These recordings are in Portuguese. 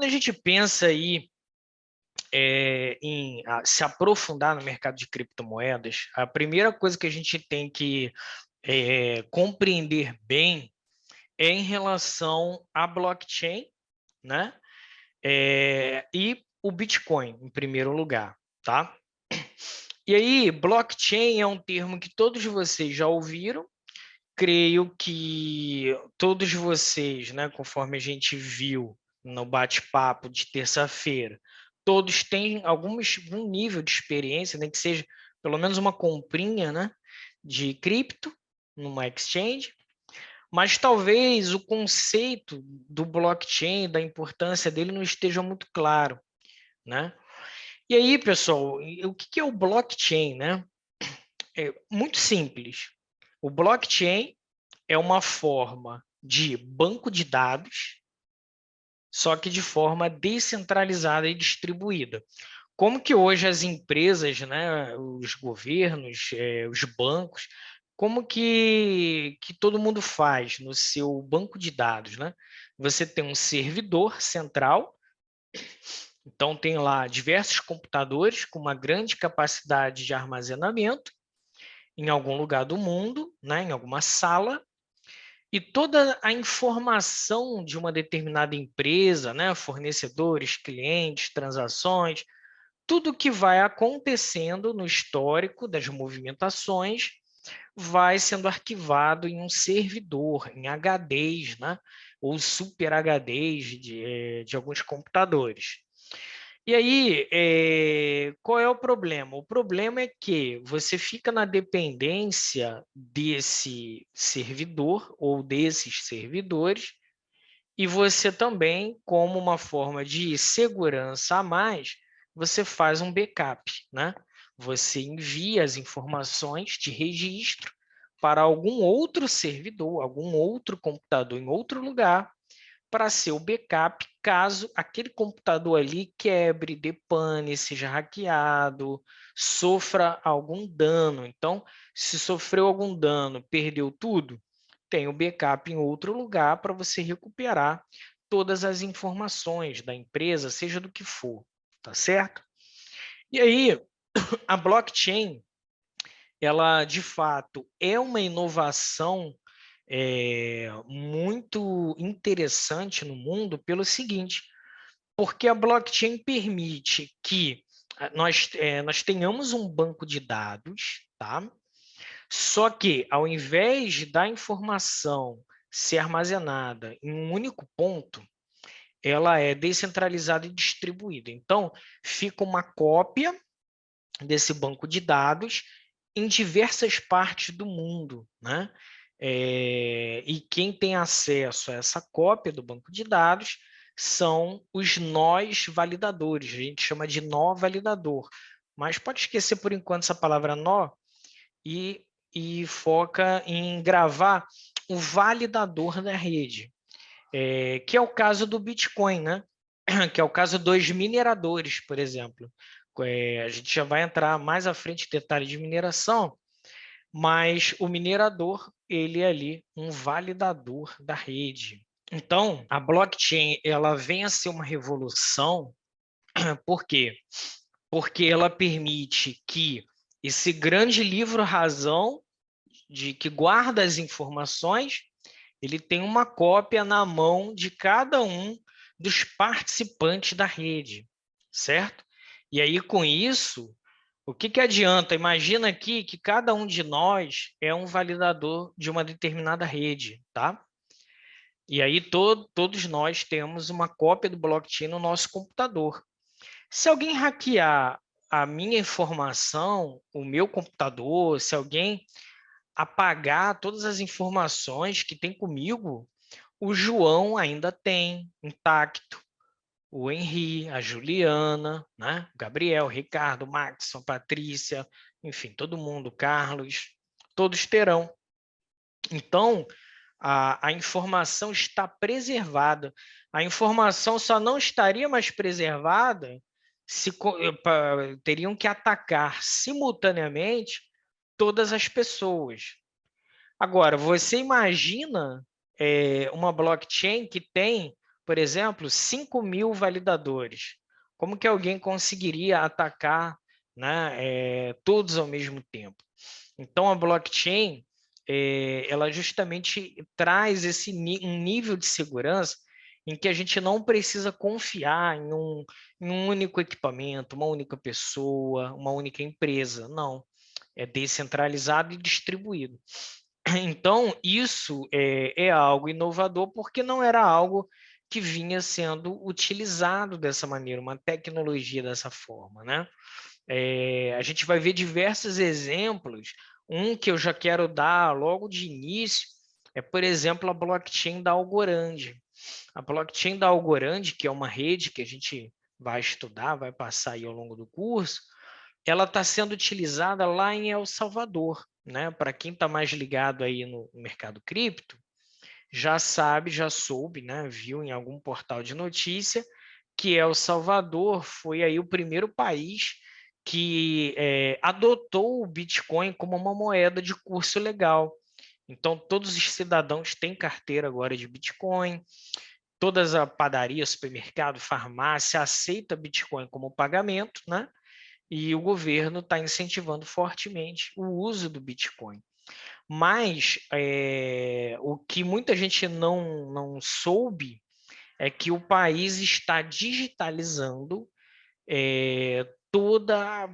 quando a gente pensa aí em se aprofundar no mercado de criptomoedas, a primeira coisa que a gente tem que compreender bem é em relação à blockchain, né? E o Bitcoin, em primeiro lugar, tá? E aí, blockchain é um termo que todos vocês já ouviram. Creio que todos vocês, né, conforme a gente viu no bate-papo de terça-feira, todos têm algum nível de experiência, nem que seja pelo menos uma comprinha, né, de cripto numa exchange, mas talvez o conceito do blockchain, da importância dele não esteja muito claro, né? E aí, pessoal, o que é o blockchain, né? É muito simples. O blockchain é uma forma de banco de dados, só que de forma descentralizada e distribuída. Como que hoje as empresas, né, os governos, os bancos, como que todo mundo faz no seu banco de dados, né? Você tem um servidor central, então tem lá diversos computadores com uma grande capacidade de armazenamento em algum lugar do mundo, né, em alguma sala, e toda a informação de uma determinada empresa, né, fornecedores, clientes, transações, tudo que vai acontecendo no histórico das movimentações vai sendo arquivado em um servidor, em HDs, né, ou super HDs de alguns computadores. E aí, qual é o problema? O problema é que você fica na dependência desse servidor ou desses servidores, e você também, como uma forma de segurança a mais, você faz um backup, né? Você envia as informações de registro para algum outro servidor, algum outro computador em outro lugar, para ser o backup caso aquele computador ali quebre, depane, seja hackeado, sofra algum dano. Então, se sofreu algum dano, perdeu tudo, tem o backup em outro lugar para você recuperar todas as informações da empresa, seja do que for, tá certo? E aí, a blockchain, ela de fato é uma inovação muito interessante no mundo pelo seguinte, porque a blockchain permite que nós tenhamos um banco de dados, tá? Só que, ao invés da informação ser armazenada em um único ponto, ela é descentralizada e distribuída. Então, fica uma cópia desse banco de dados em diversas partes do mundo, né? E quem tem acesso a essa cópia do banco de dados são os nós validadores, a gente chama de nó validador, mas pode esquecer por enquanto essa palavra nó e foca em gravar o validador da rede, que é o caso do Bitcoin, né? Que é o caso dos mineradores, por exemplo. A gente já vai entrar mais à frente em detalhe de mineração, mas o minerador, ele é ali um validador da rede. Então, a blockchain, ela vem a ser uma revolução, por quê? Porque ela permite que esse grande livro-razão de que guarda as informações, ele tem uma cópia na mão de cada um dos participantes da rede, certo? E aí, com isso, o que adianta? Imagina aqui que cada um de nós é um validador de uma determinada rede, tá? E aí todos nós temos uma cópia do blockchain no nosso computador. Se alguém hackear a minha informação, o meu computador, se alguém apagar todas as informações que tem comigo, o João ainda tem intacto, o Henri, a Juliana, né? O Gabriel, o Ricardo, o Max, a Patrícia, enfim, todo mundo, o Carlos, todos terão. Então, a informação está preservada. A informação só não estaria mais preservada se teriam que atacar simultaneamente todas as pessoas. Agora, você imagina uma blockchain que tem, por exemplo, 5.000 validadores. Como que alguém conseguiria atacar, né, todos ao mesmo tempo? Então, a blockchain, ela justamente traz um nível de segurança em que a gente não precisa confiar em um único equipamento, uma única pessoa, uma única empresa. Não, é descentralizado e distribuído. Então, isso é algo inovador porque não era algo que vinha sendo utilizado dessa maneira, uma tecnologia dessa forma, né? A gente vai ver diversos exemplos. Um que eu já quero dar logo de início é, por exemplo, a blockchain da Algorand. A blockchain da Algorand, que é uma rede que a gente vai estudar, vai passar aí ao longo do curso, ela está sendo utilizada lá em El Salvador, né? Para quem está mais ligado aí no mercado cripto, já sabe, já soube, né? Viu em algum portal de notícia que El Salvador foi aí o primeiro país que adotou o Bitcoin como uma moeda de curso legal. Então, todos os cidadãos têm carteira agora de Bitcoin, todas as padarias, supermercado, farmácia aceita Bitcoin como pagamento, né? E o governo está incentivando fortemente o uso do Bitcoin. Mas o que muita gente não soube é que o país está digitalizando toda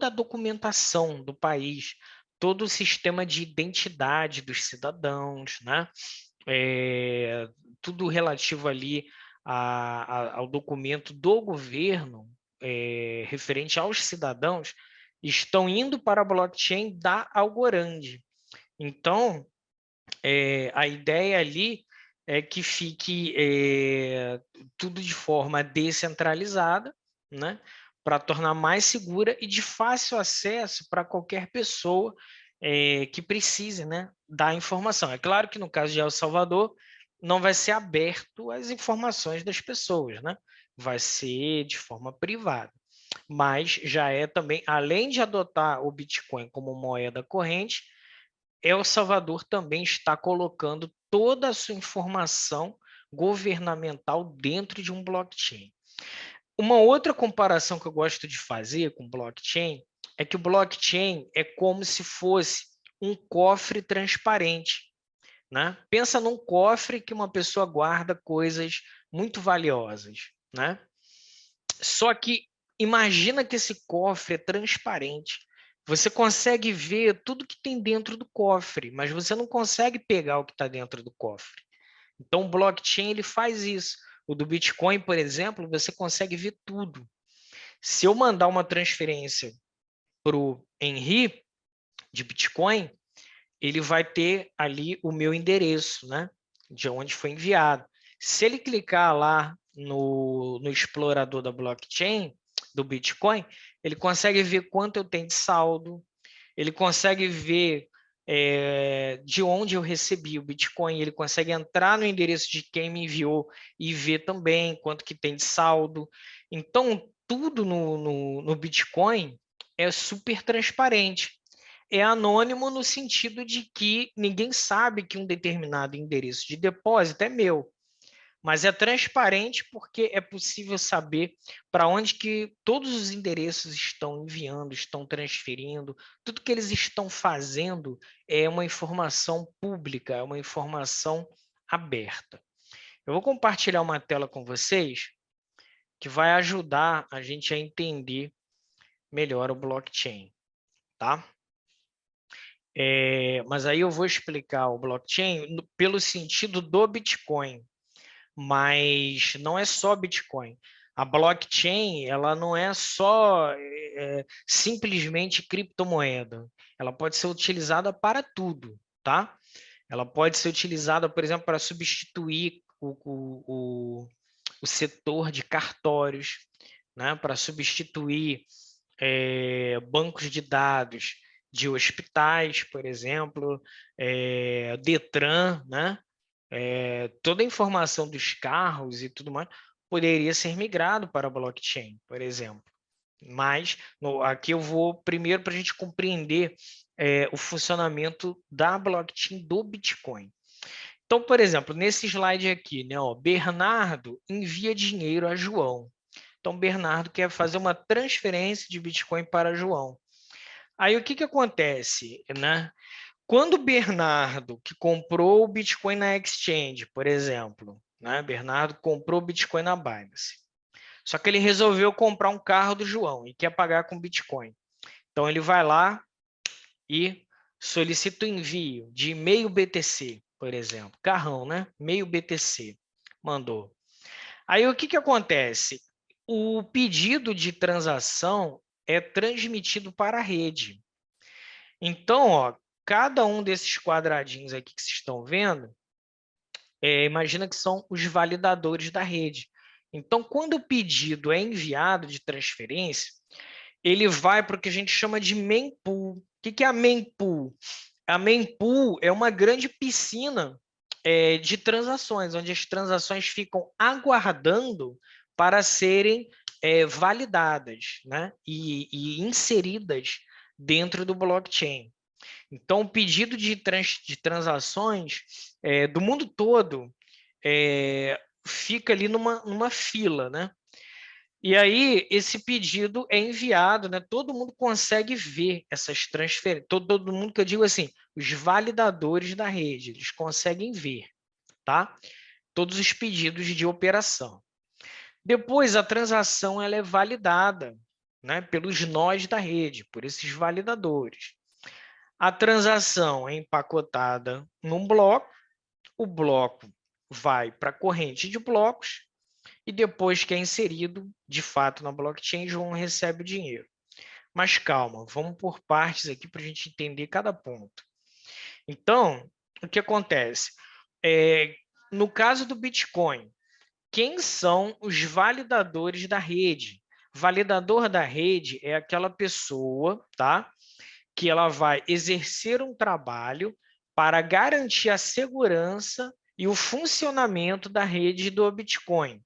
a documentação do país, todo o sistema de identidade dos cidadãos, né? Tudo relativo ali ao documento do governo referente aos cidadãos estão indo para a blockchain da Algorand. Então, a ideia ali é que fique tudo de forma descentralizada, né, para tornar mais segura e de fácil acesso para qualquer pessoa que precise, né, da informação. É claro que no caso de El Salvador não vai ser aberto as informações das pessoas, né? Vai ser de forma privada. Mas já é também, além de adotar o Bitcoin como moeda corrente, El Salvador também está colocando toda a sua informação governamental dentro de um blockchain. Uma outra comparação que eu gosto de fazer com blockchain é que o blockchain é como se fosse um cofre transparente, né? Pensa num cofre que uma pessoa guarda coisas muito valiosas, né? Só que imagina que esse cofre é transparente. Você consegue ver tudo que tem dentro do cofre, mas você não consegue pegar o que está dentro do cofre. Então, o blockchain ele faz isso. O do Bitcoin, por exemplo, você consegue ver tudo. Se eu mandar uma transferência para o Henry de Bitcoin, ele vai ter ali o meu endereço, né? De onde foi enviado. Se ele clicar lá no explorador da blockchain, do Bitcoin, ele consegue ver quanto eu tenho de saldo, ele consegue ver de onde eu recebi o Bitcoin, ele consegue entrar no endereço de quem me enviou e ver também quanto que tem de saldo. Então, tudo no Bitcoin é super transparente. É anônimo no sentido de que ninguém sabe que um determinado endereço de depósito é meu, mas é transparente porque é possível saber para onde que todos os endereços estão enviando, estão transferindo, tudo que eles estão fazendo é uma informação pública, é uma informação aberta. Eu vou compartilhar uma tela com vocês que vai ajudar a gente a entender melhor o blockchain, tá? Mas aí eu vou explicar o blockchain pelo sentido do Bitcoin, mas não é só Bitcoin. A blockchain ela não é só simplesmente criptomoeda. Ela pode ser utilizada para tudo, tá? Ela pode ser utilizada, por exemplo, para substituir o setor de cartórios, né? Para substituir bancos de dados de hospitais, por exemplo, Detran, né? Toda a informação dos carros e tudo mais poderia ser migrado para a blockchain, por exemplo. Mas aqui eu vou primeiro para a gente compreender o funcionamento da blockchain do Bitcoin. Então, por exemplo, nesse slide aqui, né, ó, Bernardo envia dinheiro a João. Então, Bernardo quer fazer uma transferência de Bitcoin para João. Aí, o que, que acontece, né? Quando o Bernardo, que comprou o Bitcoin na Exchange, por exemplo, né? Bernardo comprou o Bitcoin na Binance. Só que ele resolveu comprar um carro do João e quer pagar com Bitcoin. Então, ele vai lá e solicita o envio de meio BTC, por exemplo. Carrão, né? Meio BTC. Mandou. Aí, o que, que acontece? O pedido de transação é transmitido para a rede. Então, ó, cada um desses quadradinhos aqui que vocês estão vendo, imagina que são os validadores da rede. Então, quando o pedido é enviado de transferência, ele vai para o que a gente chama de mempool. O que é a mempool? A mempool é uma grande piscina de transações, onde as transações ficam aguardando para serem validadas, né? e inseridas dentro do blockchain. Então, o pedido de transações do mundo todo fica ali numa fila, né? E aí, esse pedido é enviado, né? Todo mundo consegue ver essas transferências. Todo mundo que eu digo assim, os validadores da rede, eles conseguem ver, tá? Todos os pedidos de operação. Depois, a transação ela é validada, né? Pelos nós da rede, por esses validadores. A transação é empacotada num bloco, o bloco vai para a corrente de blocos e depois que é inserido, de fato, na blockchain, João recebe o dinheiro. Mas calma, vamos por partes aqui para a gente entender cada ponto. Então, o que acontece? No caso do Bitcoin, quem são os validadores da rede? Validador da rede é aquela pessoa, tá? Que ela vai exercer um trabalho para garantir a segurança e o funcionamento da rede do Bitcoin,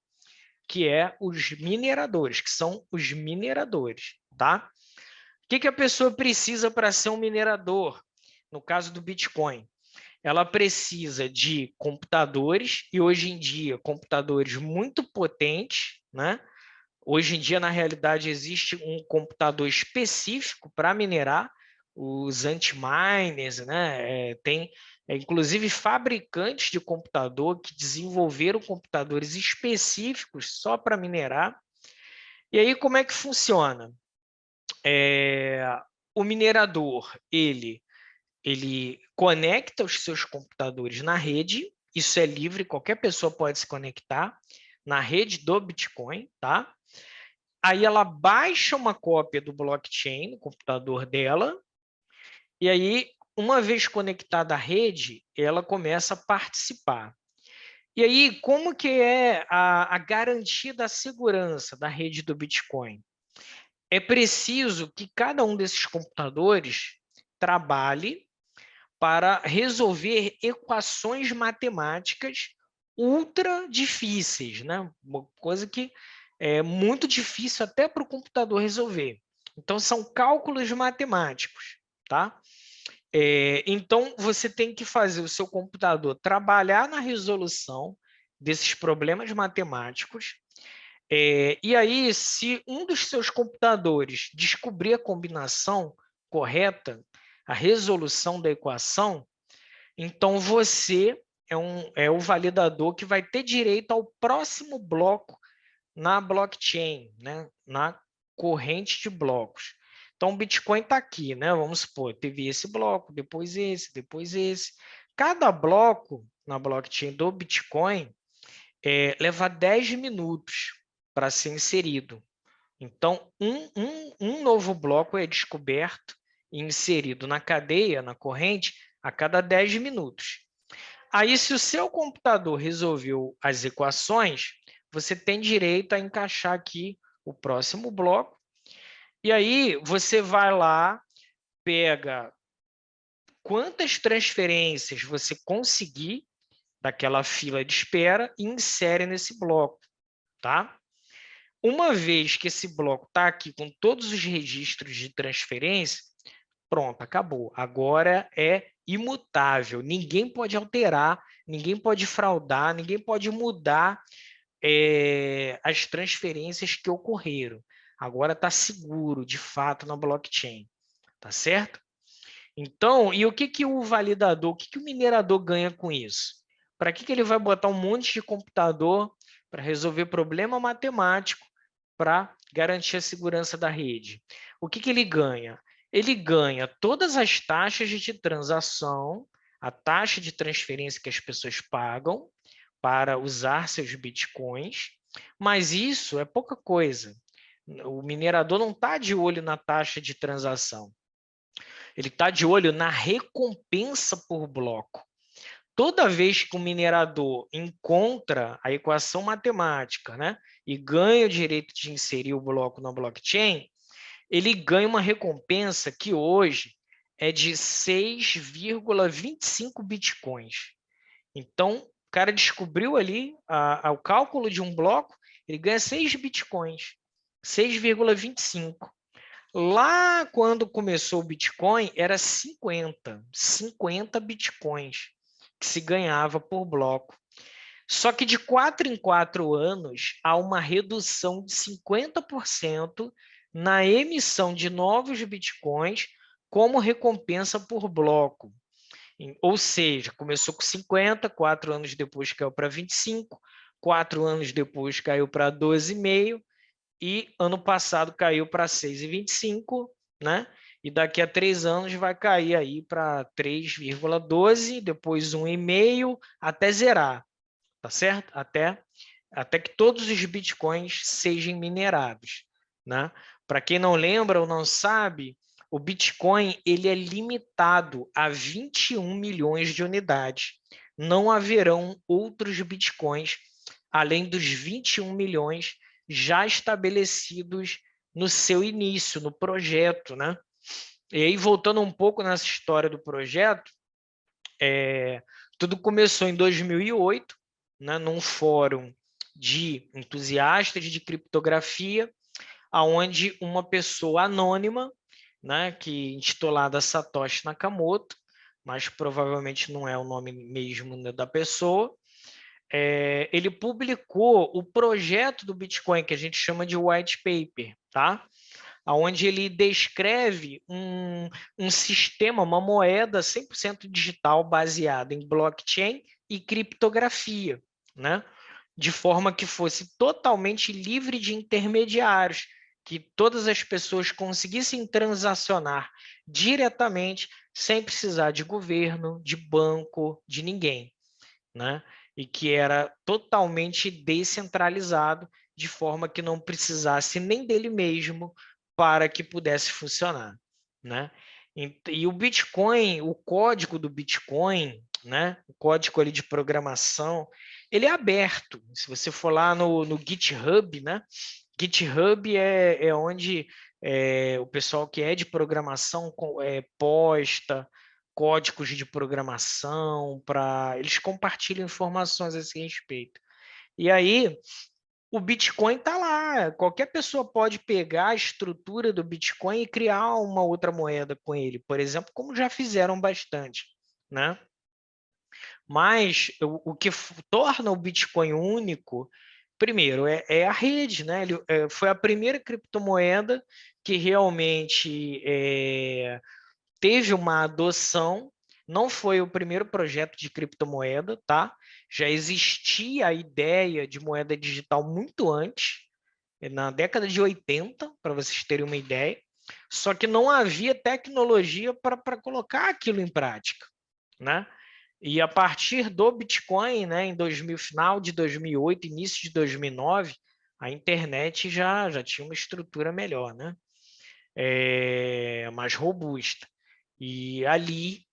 que é os mineradores, que são os mineradores, tá? O que a pessoa precisa para ser um minerador? No caso do Bitcoin, ela precisa de computadores, e hoje em dia, computadores muito potentes, né? Hoje em dia, na realidade, existe um computador específico para minerar, os anti-miners, né? Tem, inclusive, fabricantes de computador que desenvolveram computadores específicos só para minerar. E aí, como é que funciona? O minerador, ele conecta os seus computadores na rede, isso é livre, qualquer pessoa pode se conectar na rede do Bitcoin, tá? Aí ela baixa uma cópia do blockchain no computador dela, e aí, uma vez conectada à rede, ela começa a participar. E aí, como que é a garantia da segurança da rede do Bitcoin? É preciso que cada um desses computadores trabalhe para resolver equações matemáticas ultra difíceis, né? Uma coisa que é muito difícil até para o computador resolver. Então, são cálculos matemáticos, tá? Então, você tem que fazer o seu computador trabalhar na resolução desses problemas matemáticos. E aí, se um dos seus computadores descobrir a combinação correta, a resolução da equação, então você é o validador que vai ter direito ao próximo bloco na blockchain, né? Na corrente de blocos. Então, o Bitcoin está aqui, né? Vamos supor, teve esse bloco, depois esse, depois esse. Cada bloco na blockchain do Bitcoin leva 10 minutos para ser inserido. Então, um novo bloco é descoberto e inserido na cadeia, na corrente, a cada 10 minutos. Aí, se o seu computador resolveu as equações, você tem direito a encaixar aqui o próximo bloco. E aí, você vai lá, pega quantas transferências você conseguir daquela fila de espera e insere nesse bloco, tá? Uma vez que esse bloco está aqui com todos os registros de transferência, pronto, acabou. Agora é imutável, ninguém pode alterar, ninguém pode fraudar, ninguém pode mudar as transferências que ocorreram. Agora está seguro, de fato, na blockchain, tá certo? Então, e o que o validador, o que o minerador ganha com isso? Para que ele vai botar um monte de computador para resolver problema matemático para garantir a segurança da rede? O que ele ganha? Ele ganha todas as taxas de transação, a taxa de transferência que as pessoas pagam para usar seus bitcoins, mas isso é pouca coisa. O minerador não está de olho na taxa de transação. Ele está de olho na recompensa por bloco. Toda vez que o minerador encontra a equação matemática, né, e ganha o direito de inserir o bloco na blockchain, ele ganha uma recompensa que hoje é de 6,25 bitcoins. Então, o cara descobriu ali o cálculo de um bloco, ele ganha 6 bitcoins, 6,25. Lá quando começou o Bitcoin, era 50 bitcoins que se ganhava por bloco. Só que de 4 em 4 anos, há uma redução de 50% na emissão de novos bitcoins como recompensa por bloco. Ou seja, começou com 50, 4 anos depois caiu para 25, 4 anos depois caiu para 12,5, e ano passado caiu para 6,25, né? E daqui a 3 anos vai cair aí para 3,12, depois 1,5, até zerar, tá certo? Até que todos os bitcoins sejam minerados, né? Para quem não lembra ou não sabe, o Bitcoin ele é limitado a 21 milhões de unidades. Não haverão outros bitcoins além dos 21 milhões já estabelecidos no seu início, no projeto, né? E aí, voltando um pouco nessa história do projeto, tudo começou em 2008, né, num fórum de entusiastas de criptografia, aonde uma pessoa anônima, né, que intitulada Satoshi Nakamoto, mas provavelmente não é o nome mesmo da pessoa, ele publicou o projeto do Bitcoin, que a gente chama de white paper, tá? Onde ele descreve um sistema, uma moeda 100% digital baseada em blockchain e criptografia, né? De forma que fosse totalmente livre de intermediários, que todas as pessoas conseguissem transacionar diretamente sem precisar de governo, de banco, de ninguém, né? E que era totalmente descentralizado, de forma que não precisasse nem dele mesmo para que pudesse funcionar, né? E o Bitcoin, o código do Bitcoin, né? O código ali de programação, ele é aberto. Se você for lá no GitHub, né? GitHub é onde o pessoal que é de programação posta códigos de programação, eles compartilham informações a esse respeito. E aí, o Bitcoin está lá. Qualquer pessoa pode pegar a estrutura do Bitcoin e criar uma outra moeda com ele, por exemplo, como já fizeram bastante, né? Mas o que torna o Bitcoin único, primeiro, é a rede, né? Ele foi a primeira criptomoeda que realmente teve uma adoção, não foi o primeiro projeto de criptomoeda, tá? Já existia a ideia de moeda digital muito antes, na década de 80, para vocês terem uma ideia, só que não havia tecnologia para colocar aquilo em prática, né? E a partir do Bitcoin, né, em 2000, final de 2008, início de 2009, a internet já tinha uma estrutura melhor, né? Mais robusta. E ali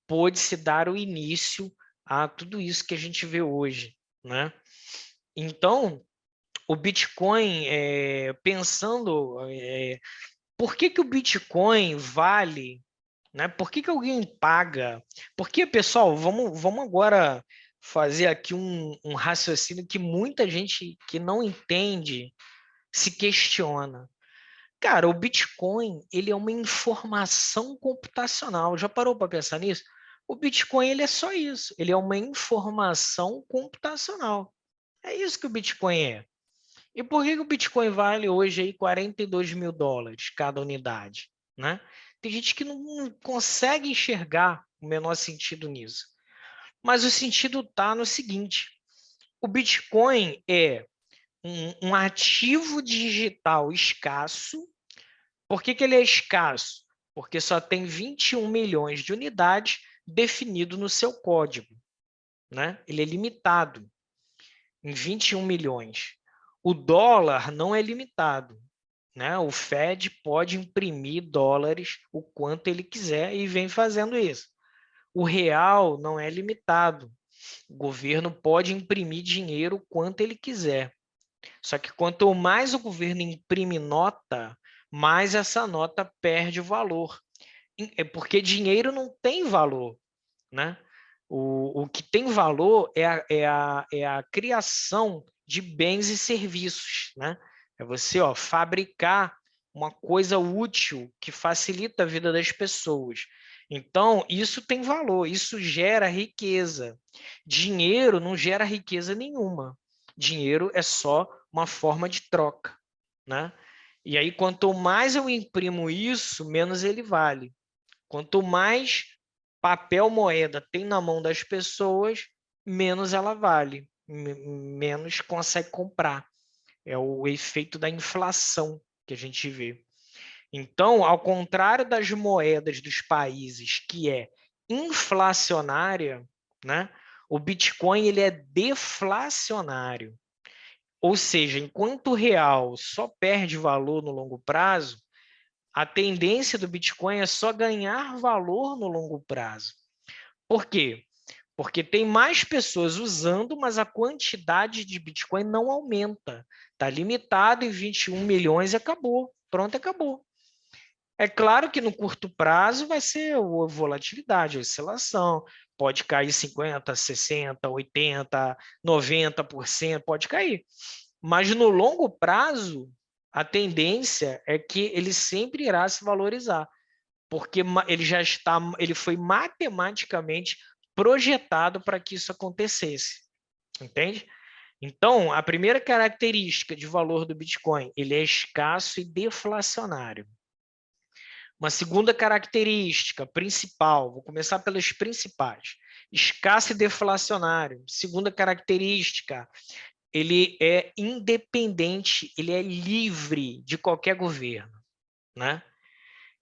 pôde-se dar o início a tudo isso que a gente vê hoje, né? Então, o Bitcoin, pensando, por que o Bitcoin vale, né? Por que alguém paga? Porque, pessoal, vamos agora fazer aqui um raciocínio que muita gente que não entende se questiona. Cara, o Bitcoin, ele é uma informação computacional. Já parou para pensar nisso? O Bitcoin, ele é só isso. Ele é uma informação computacional. É isso que o Bitcoin é. E por que o Bitcoin vale hoje aí 42 mil dólares cada unidade, né? Tem gente que não consegue enxergar o menor sentido nisso. Mas o sentido está no seguinte: o Bitcoin é um ativo digital escasso. Por que ele é escasso? Porque só tem 21 milhões de unidades definido no seu código, né? Ele é limitado em 21 milhões. O dólar não é limitado, né? O Fed pode imprimir dólares o quanto ele quiser e vem fazendo isso. O real não é limitado. O governo pode imprimir dinheiro o quanto ele quiser. Só que quanto mais o governo imprime nota, mais essa nota perde o valor. É porque dinheiro não tem valor, né? O que tem valor é a criação de bens e serviços, né? É você, ó, fabricar uma coisa útil que facilita a vida das pessoas. Então, isso tem valor, isso gera riqueza. Dinheiro não gera riqueza nenhuma. Dinheiro é só uma forma de troca, né? E aí, quanto mais eu imprimo isso, menos ele vale. Quanto mais papel moeda tem na mão das pessoas, menos ela vale, menos consegue comprar. É o efeito da inflação que a gente vê. Então, ao contrário das moedas dos países, que é inflacionária, né? O Bitcoin ele é deflacionário. Ou seja, enquanto o real só perde valor no longo prazo, a tendência do Bitcoin é só ganhar valor no longo prazo. Por quê? Porque tem mais pessoas usando, mas a quantidade de Bitcoin não aumenta. Está limitado em 21 milhões e acabou. Pronto, acabou. É claro que no curto prazo vai ser a volatilidade, a oscilação. Pode cair 50%, 60%, 80%, 90%, pode cair. Mas no longo prazo, a tendência é que ele sempre irá se valorizar, porque ele foi matematicamente projetado para que isso acontecesse, entende? Então, a primeira característica de valor do Bitcoin, ele é escasso e deflacionário. Uma segunda característica principal, vou começar pelas principais, escasso e deflacionário. Segunda característica, ele é independente, ele é livre de qualquer governo, né?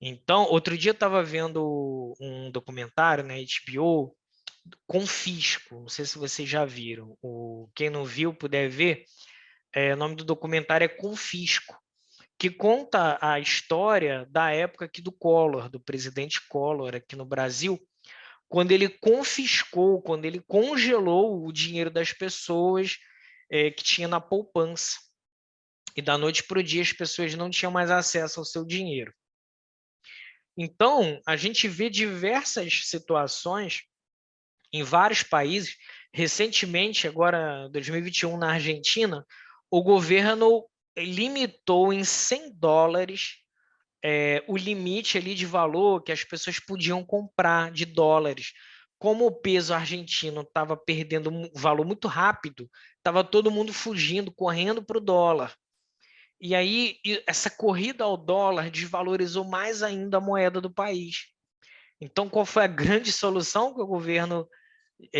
Então, outro dia eu estava vendo um documentário na HBO, Confisco, não sei se vocês já viram. Quem não viu, puder ver, o nome do documentário é Confisco, que conta a história da época aqui do Collor, do presidente Collor aqui no Brasil, quando ele confiscou, quando ele congelou o dinheiro das pessoas que tinha na poupança. E da noite para o dia as pessoas não tinham mais acesso ao seu dinheiro. Então, a gente vê diversas situações em vários países. Recentemente, agora 2021, na Argentina, o governo limitou em 100 dólares o limite ali de valor que as pessoas podiam comprar de dólares. Como o peso argentino estava perdendo valor muito rápido, estava todo mundo fugindo, correndo para o dólar. E aí, essa corrida ao dólar desvalorizou mais ainda a moeda do país. Então, qual foi a grande solução que o governo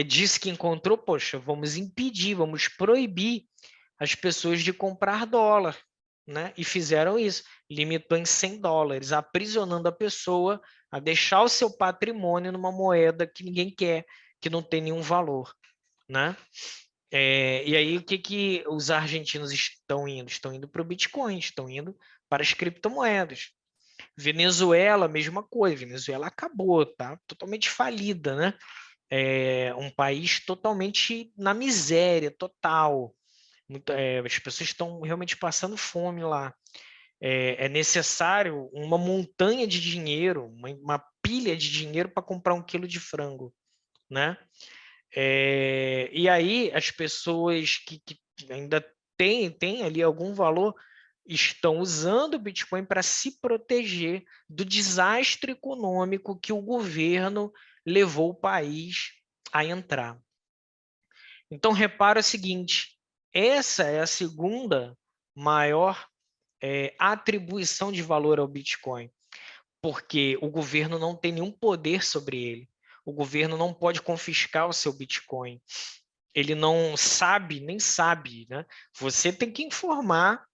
disse que encontrou? Poxa, vamos impedir, vamos proibir as pessoas de comprar dólar, né? E fizeram isso, limitou em 100 dólares, aprisionando a pessoa a deixar o seu patrimônio numa moeda que ninguém quer, que não tem nenhum valor, né? E aí, o que os argentinos estão indo? Estão indo para o Bitcoin, estão indo para as criptomoedas. Venezuela, mesma coisa. Venezuela acabou, tá? Totalmente falida, né? Um país totalmente na miséria total. As pessoas estão realmente passando fome lá. É necessário uma montanha de dinheiro, uma pilha de dinheiro para comprar 1 quilo de frango, né? E aí as pessoas que ainda têm ali algum valor estão usando o Bitcoin para se proteger do desastre econômico que o governo levou o país a entrar. Então, repara o seguinte, essa é a segunda maior atribuição de valor ao Bitcoin, porque o governo não tem nenhum poder sobre ele. O governo não pode confiscar o seu Bitcoin. Ele não sabe, nem sabe, né? Você tem que informar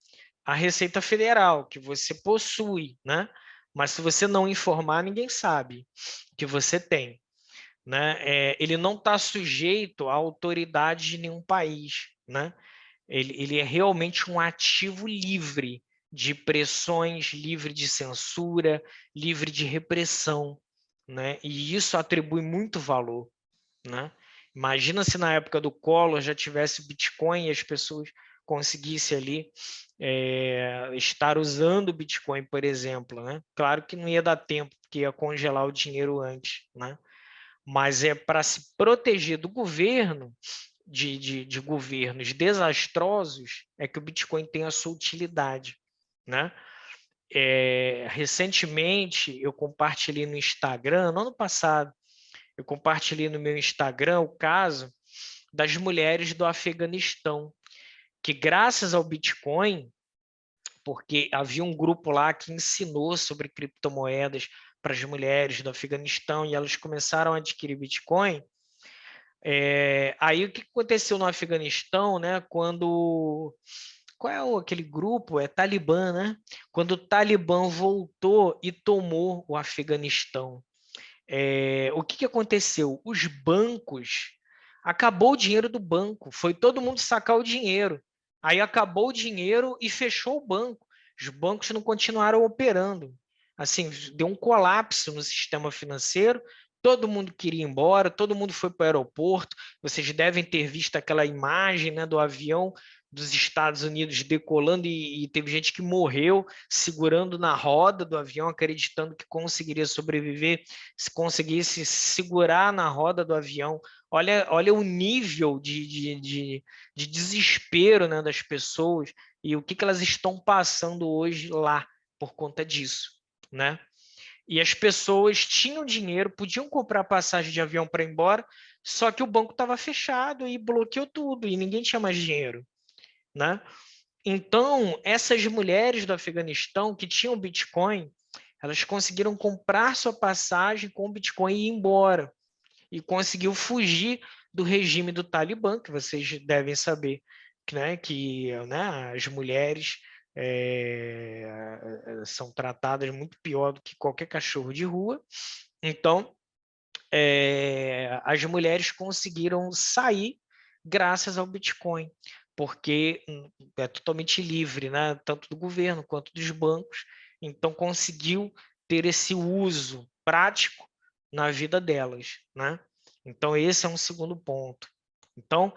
a Receita Federal que você possui, né? Mas se você não informar, ninguém sabe que você tem, né? Ele não está sujeito à autoridade de nenhum país, né? Ele é realmente um ativo livre de pressões, livre de censura, livre de repressão, né? E isso atribui muito valor, né? Imagina se na época do Collor já tivesse Bitcoin e as pessoas conseguissem ali estar usando o Bitcoin, por exemplo, né? Claro que não ia dar tempo, porque ia congelar o dinheiro antes, né? Mas é para se proteger do governo, de governos desastrosos, é que o Bitcoin tem a sua utilidade, né? Recentemente, eu compartilhei no Instagram, no ano passado, eu compartilhei no meu Instagram o caso das mulheres do Afeganistão, que graças ao Bitcoin, porque havia um grupo lá que ensinou sobre criptomoedas para as mulheres do Afeganistão e elas começaram a adquirir Bitcoin. Aí o que aconteceu no Afeganistão, né? Qual é aquele grupo? É Talibã, né? Quando o Talibã voltou e tomou o Afeganistão, o que aconteceu? Os bancos, acabou o dinheiro do banco, foi todo mundo sacar o dinheiro. Aí acabou o dinheiro e fechou o banco. Os bancos não continuaram operando. Assim, deu um colapso no sistema financeiro, todo mundo queria ir embora, todo mundo foi para o aeroporto. Vocês devem ter visto aquela imagem, né, do avião dos Estados Unidos decolando e teve gente que morreu segurando na roda do avião, acreditando que conseguiria sobreviver se conseguisse segurar na roda do avião. Olha o nível de desespero, né, das pessoas e o que elas estão passando hoje lá por conta disso, né? E as pessoas tinham dinheiro, podiam comprar passagem de avião para ir embora, só que o banco estava fechado e bloqueou tudo e ninguém tinha mais dinheiro, né? Então, essas mulheres do Afeganistão que tinham Bitcoin, elas conseguiram comprar sua passagem com Bitcoin e ir embora. E conseguiu fugir do regime do Talibã, que vocês devem saber, né, que né, as mulheres são tratadas muito pior do que qualquer cachorro de rua. Então, as mulheres conseguiram sair graças ao Bitcoin, porque é totalmente livre, né? Tanto do governo quanto dos bancos. Então, conseguiu ter esse uso prático na vida delas, né? Então, esse é um segundo ponto. Então,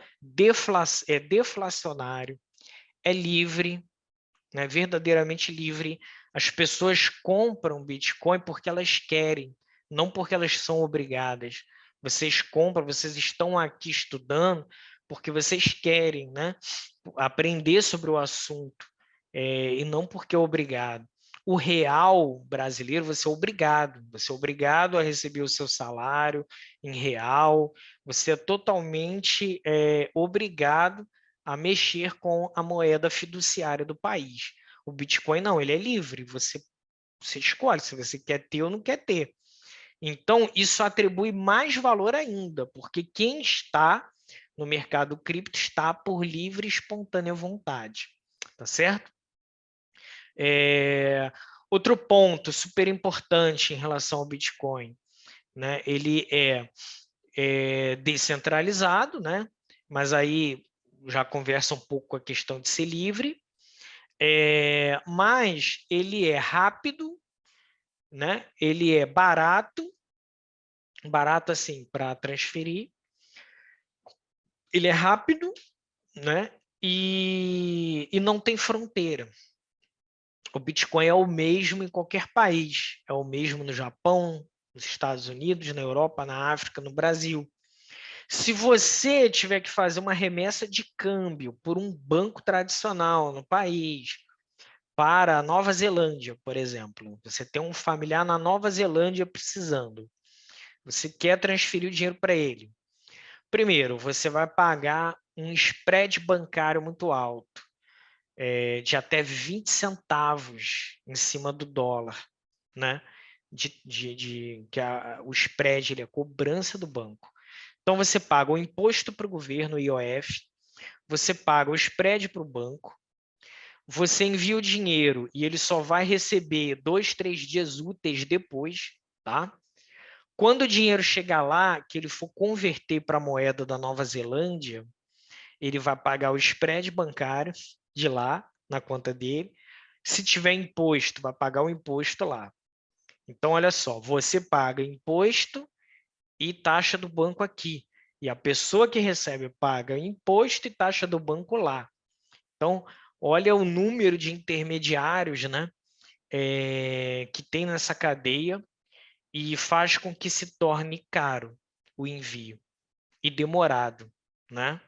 é deflacionário, é livre, né? Verdadeiramente livre. As pessoas compram Bitcoin porque elas querem, não porque elas são obrigadas. Vocês compram, vocês estão aqui estudando porque vocês querem, né? Aprender sobre o assunto, e não porque é obrigado. O real brasileiro, você é obrigado a receber o seu salário em real, você é totalmente obrigado a mexer com a moeda fiduciária do país. O Bitcoin não, ele é livre, você escolhe se você quer ter ou não quer ter. Então, isso atribui mais valor ainda, porque quem está no mercado cripto está por livre e espontânea vontade, tá certo? Outro ponto super importante em relação ao Bitcoin, né? Ele é descentralizado, né? Mas aí já conversa um pouco com a questão de ser livre, mas ele é rápido, né? Ele é barato assim para transferir, ele é rápido, né? E não tem fronteira. O Bitcoin é o mesmo em qualquer país, é o mesmo no Japão, nos Estados Unidos, na Europa, na África, no Brasil. Se você tiver que fazer uma remessa de câmbio por um banco tradicional no país, para a Nova Zelândia, por exemplo. Você tem um familiar na Nova Zelândia precisando. Você quer transferir o dinheiro para ele. Primeiro, você vai pagar um spread bancário muito alto, de até 20 centavos em cima do dólar, né? O spread ele é a cobrança do banco. Então, você paga o imposto para o governo, o IOF, você paga o spread para o banco, você envia o dinheiro e ele só vai receber 2, 3 dias úteis depois, tá? Quando o dinheiro chegar lá, que ele for converter para a moeda da Nova Zelândia, ele vai pagar o spread bancário de lá, na conta dele. Se tiver imposto, vai pagar o imposto lá. Então, olha só, você paga imposto e taxa do banco aqui. E a pessoa que recebe paga imposto e taxa do banco lá. Então, olha o número de intermediários, né, que tem nessa cadeia e faz com que se torne caro o envio e demorado, né?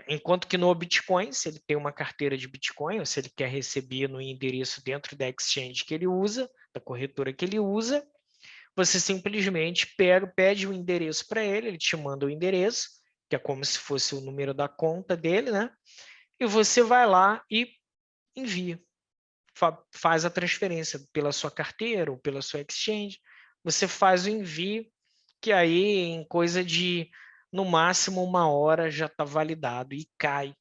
Enquanto que no Bitcoin, se ele tem uma carteira de Bitcoin, ou se ele quer receber no endereço dentro da exchange que ele usa, da corretora que ele usa, você simplesmente pede o endereço para ele, ele te manda o endereço, que é como se fosse o número da conta dele, né? E você vai lá e envia, faz a transferência pela sua carteira ou pela sua exchange, você faz o envio, que aí em coisa de, no máximo, 1 hora já está validado e cai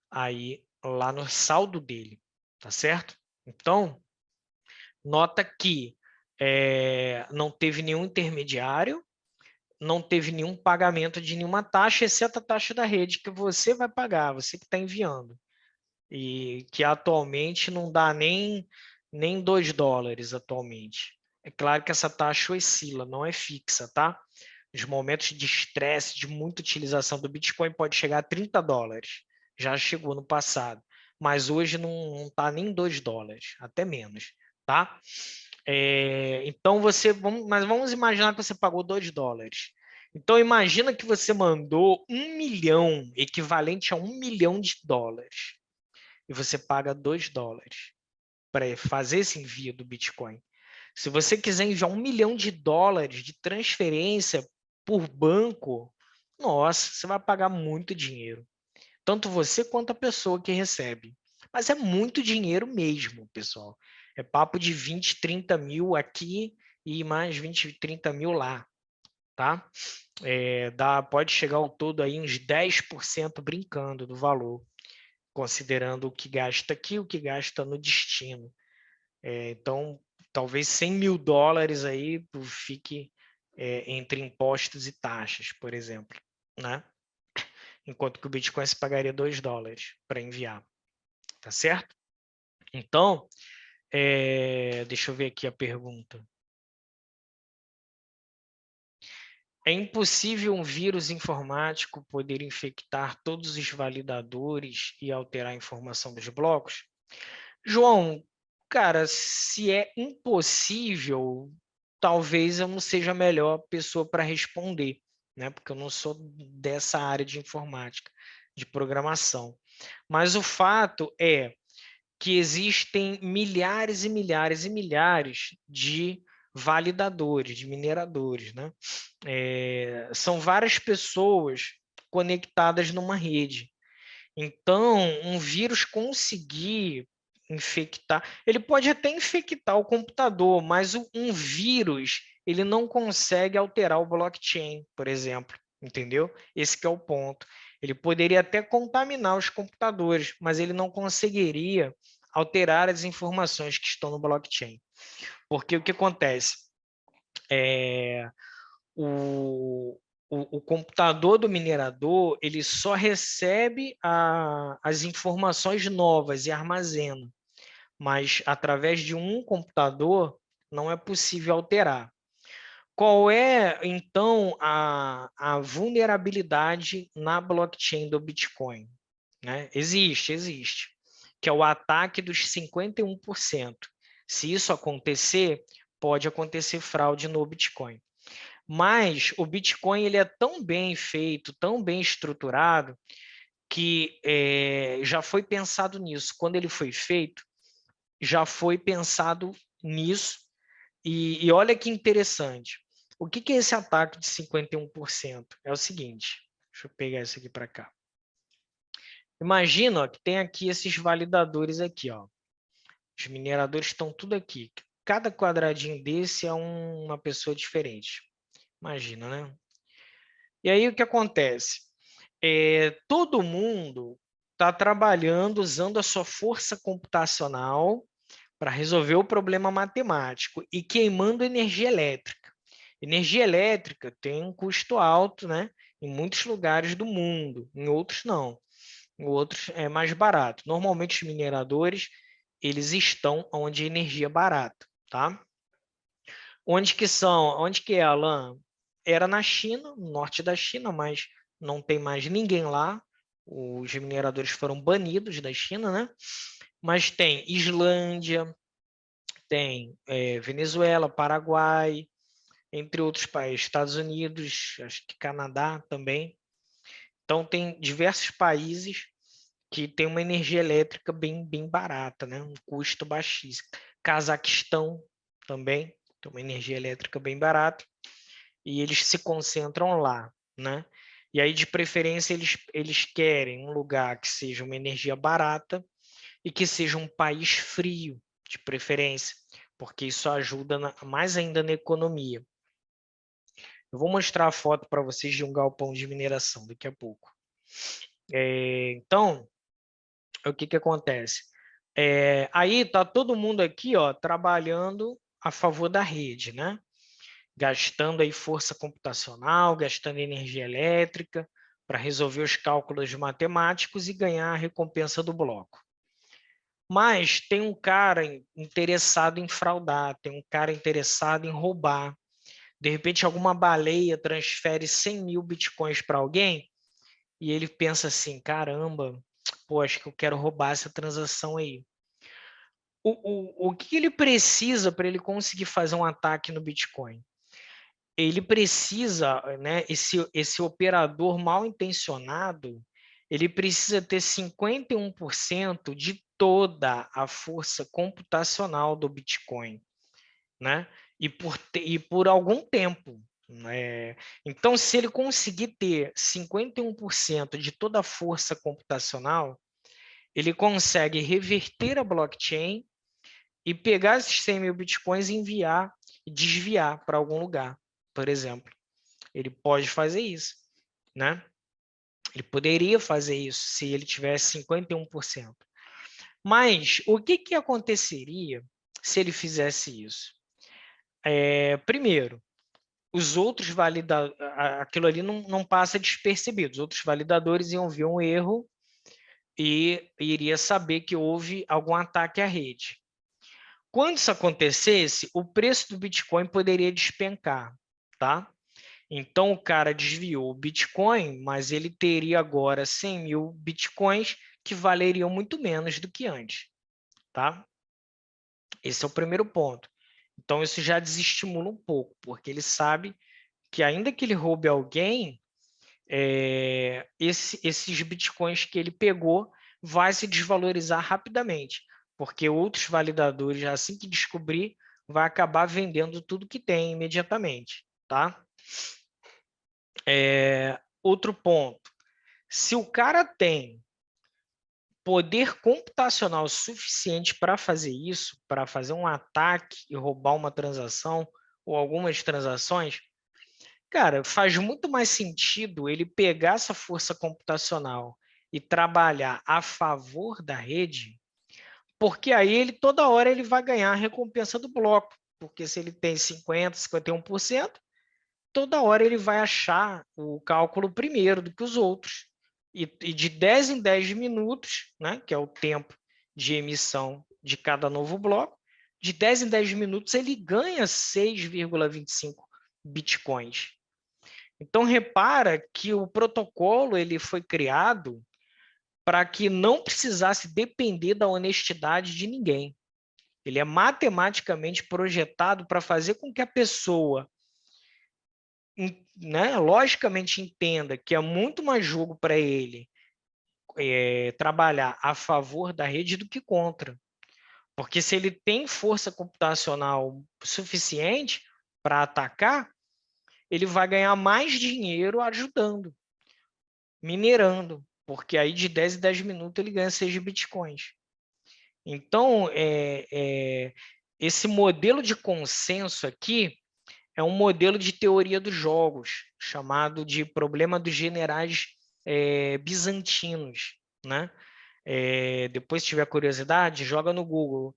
aí lá no saldo dele, tá certo? Então, nota que não teve nenhum intermediário, não teve nenhum pagamento de nenhuma taxa, exceto a taxa da rede que você vai pagar, você que está enviando. E que atualmente não dá nem $2 atualmente. É claro que essa taxa oscila, não é fixa, tá? Nos momentos de estresse, de muita utilização do Bitcoin, pode chegar a $30. Já chegou no passado. Mas hoje não está nem $2, até menos, tá? Então, mas vamos imaginar que você pagou $2. Então, imagina que você mandou 1 milhão, equivalente a 1 milhão de dólares, e você paga $2 para fazer esse envio do Bitcoin. Se você quiser enviar 1 milhão de dólares de transferência por banco, nossa, você vai pagar muito dinheiro. Tanto você quanto a pessoa que recebe. Mas é muito dinheiro mesmo, pessoal. É papo de 20, 30 mil aqui e mais 20, 30 mil lá, tá? Pode chegar ao todo aí uns 10% brincando do valor, considerando o que gasta aqui, o que gasta no destino. Então, talvez 100 mil dólares aí fique entre impostos e taxas, por exemplo, né? Enquanto que o Bitcoin se pagaria $2 para enviar, tá certo? Então, deixa eu ver aqui a pergunta. É impossível um vírus informático poder infectar todos os validadores e alterar a informação dos blocos? João, cara, se é impossível, talvez eu não seja a melhor pessoa para responder, né? Porque eu não sou dessa área de informática, de programação. Mas o fato é que existem milhares e milhares e milhares de validadores, de mineradores, né? São várias pessoas conectadas numa rede. Então, um vírus conseguir infectar, ele pode até infectar o computador, mas um vírus, ele não consegue alterar o blockchain, por exemplo, entendeu? Esse que é o ponto. Ele poderia até contaminar os computadores, mas ele não conseguiria alterar as informações que estão no blockchain. Porque o que acontece? O computador do minerador, ele só recebe as informações novas e armazena, mas através de um computador não é possível alterar. Qual é, então, a vulnerabilidade na blockchain do Bitcoin? Né? Existe, que é o ataque dos 51%. Se isso acontecer, pode acontecer fraude no Bitcoin. Mas o Bitcoin ele é tão bem feito, tão bem estruturado, que já foi pensado nisso. Quando ele foi feito, já foi pensado nisso. E olha que interessante. O que é esse ataque de 51%? É o seguinte, deixa eu pegar isso aqui para cá. Imagina ó, que tem aqui esses validadores aqui. Ó. Os mineradores estão tudo aqui. Cada quadradinho desse é uma pessoa diferente. Imagina, né? E aí o que acontece? Todo mundo está trabalhando usando a sua força computacional para resolver o problema matemático e queimando energia elétrica. Energia elétrica tem um custo alto, né? Em muitos lugares do mundo, em outros não. Em outros é mais barato. Normalmente os mineradores, eles estão onde a energia é barata, tá? Onde que são? Onde que é, Alan? Era na China, no norte da China, mas não tem mais ninguém lá. Os mineradores foram banidos da China, né? Mas tem Islândia, tem Venezuela, Paraguai, entre outros países, Estados Unidos, acho que Canadá também. Então, tem diversos países que têm uma energia elétrica bem barata, né? Um custo baixíssimo. Cazaquistão também tem uma energia elétrica bem barata e eles se concentram lá, né? E aí, de preferência, eles querem um lugar que seja uma energia barata e que seja um país frio, de preferência, porque isso ajuda mais ainda na economia. Eu vou mostrar a foto para vocês de um galpão de mineração daqui a pouco. Então, o que acontece? Aí está todo mundo aqui ó, trabalhando a favor da rede, né? Gastando aí força computacional, gastando energia elétrica para resolver os cálculos matemáticos e ganhar a recompensa do bloco. Mas tem um cara interessado em fraudar, tem um cara interessado em roubar. De repente, alguma baleia transfere 100 mil bitcoins para alguém e ele pensa assim, caramba, pô, acho que eu quero roubar essa transação aí. O que ele precisa para ele conseguir fazer um ataque no Bitcoin? Ele precisa, né, esse operador mal intencionado, ele precisa ter 51% de toda a força computacional do Bitcoin, né? E por algum tempo. Né? Então, se ele conseguir ter 51% de toda a força computacional, ele consegue reverter a blockchain e pegar esses 100 mil bitcoins e enviar e desviar para algum lugar, por exemplo. Ele pode fazer isso, né? Ele poderia fazer isso se ele tivesse 51%. Mas o que aconteceria se ele fizesse isso? Primeiro, os outros validadores, aquilo ali não passa despercebido. Os outros validadores iam ver um erro e iria saber que houve algum ataque à rede. Quando isso acontecesse, o preço do Bitcoin poderia despencar, tá? Então, o cara desviou o Bitcoin, mas ele teria agora 100 mil Bitcoins que valeriam muito menos do que antes, tá? Esse é o primeiro ponto. Então, isso já desestimula um pouco, porque ele sabe que ainda que ele roube alguém, esses Bitcoins que ele pegou vai se desvalorizar rapidamente, porque outros validadores, assim que descobrir, vai acabar vendendo tudo que tem imediatamente, tá? Outro ponto, se o cara tem poder computacional suficiente para fazer isso, para fazer um ataque e roubar uma transação ou algumas transações, cara, faz muito mais sentido ele pegar essa força computacional e trabalhar a favor da rede, porque aí ele toda hora ele vai ganhar a recompensa do bloco, porque se ele tem 50%, 51%, toda hora ele vai achar o cálculo primeiro do que os outros. E de 10 em 10 minutos, né, que é o tempo de emissão de cada novo bloco, de 10 em 10 minutos ele ganha 6,25 bitcoins. Então, repara que o protocolo ele foi criado para que não precisasse depender da honestidade de ninguém. Ele é matematicamente projetado para fazer com que a pessoa, né, logicamente entenda que é muito mais jogo para ele trabalhar a favor da rede do que contra. Porque se ele tem força computacional suficiente para atacar, ele vai ganhar mais dinheiro ajudando, minerando, porque aí de 10 em 10 minutos ele ganha 6 bitcoins. Então, esse modelo de consenso aqui é um modelo de teoria dos jogos, chamado de problema dos generais bizantinos, né? Depois, se tiver curiosidade, joga no Google,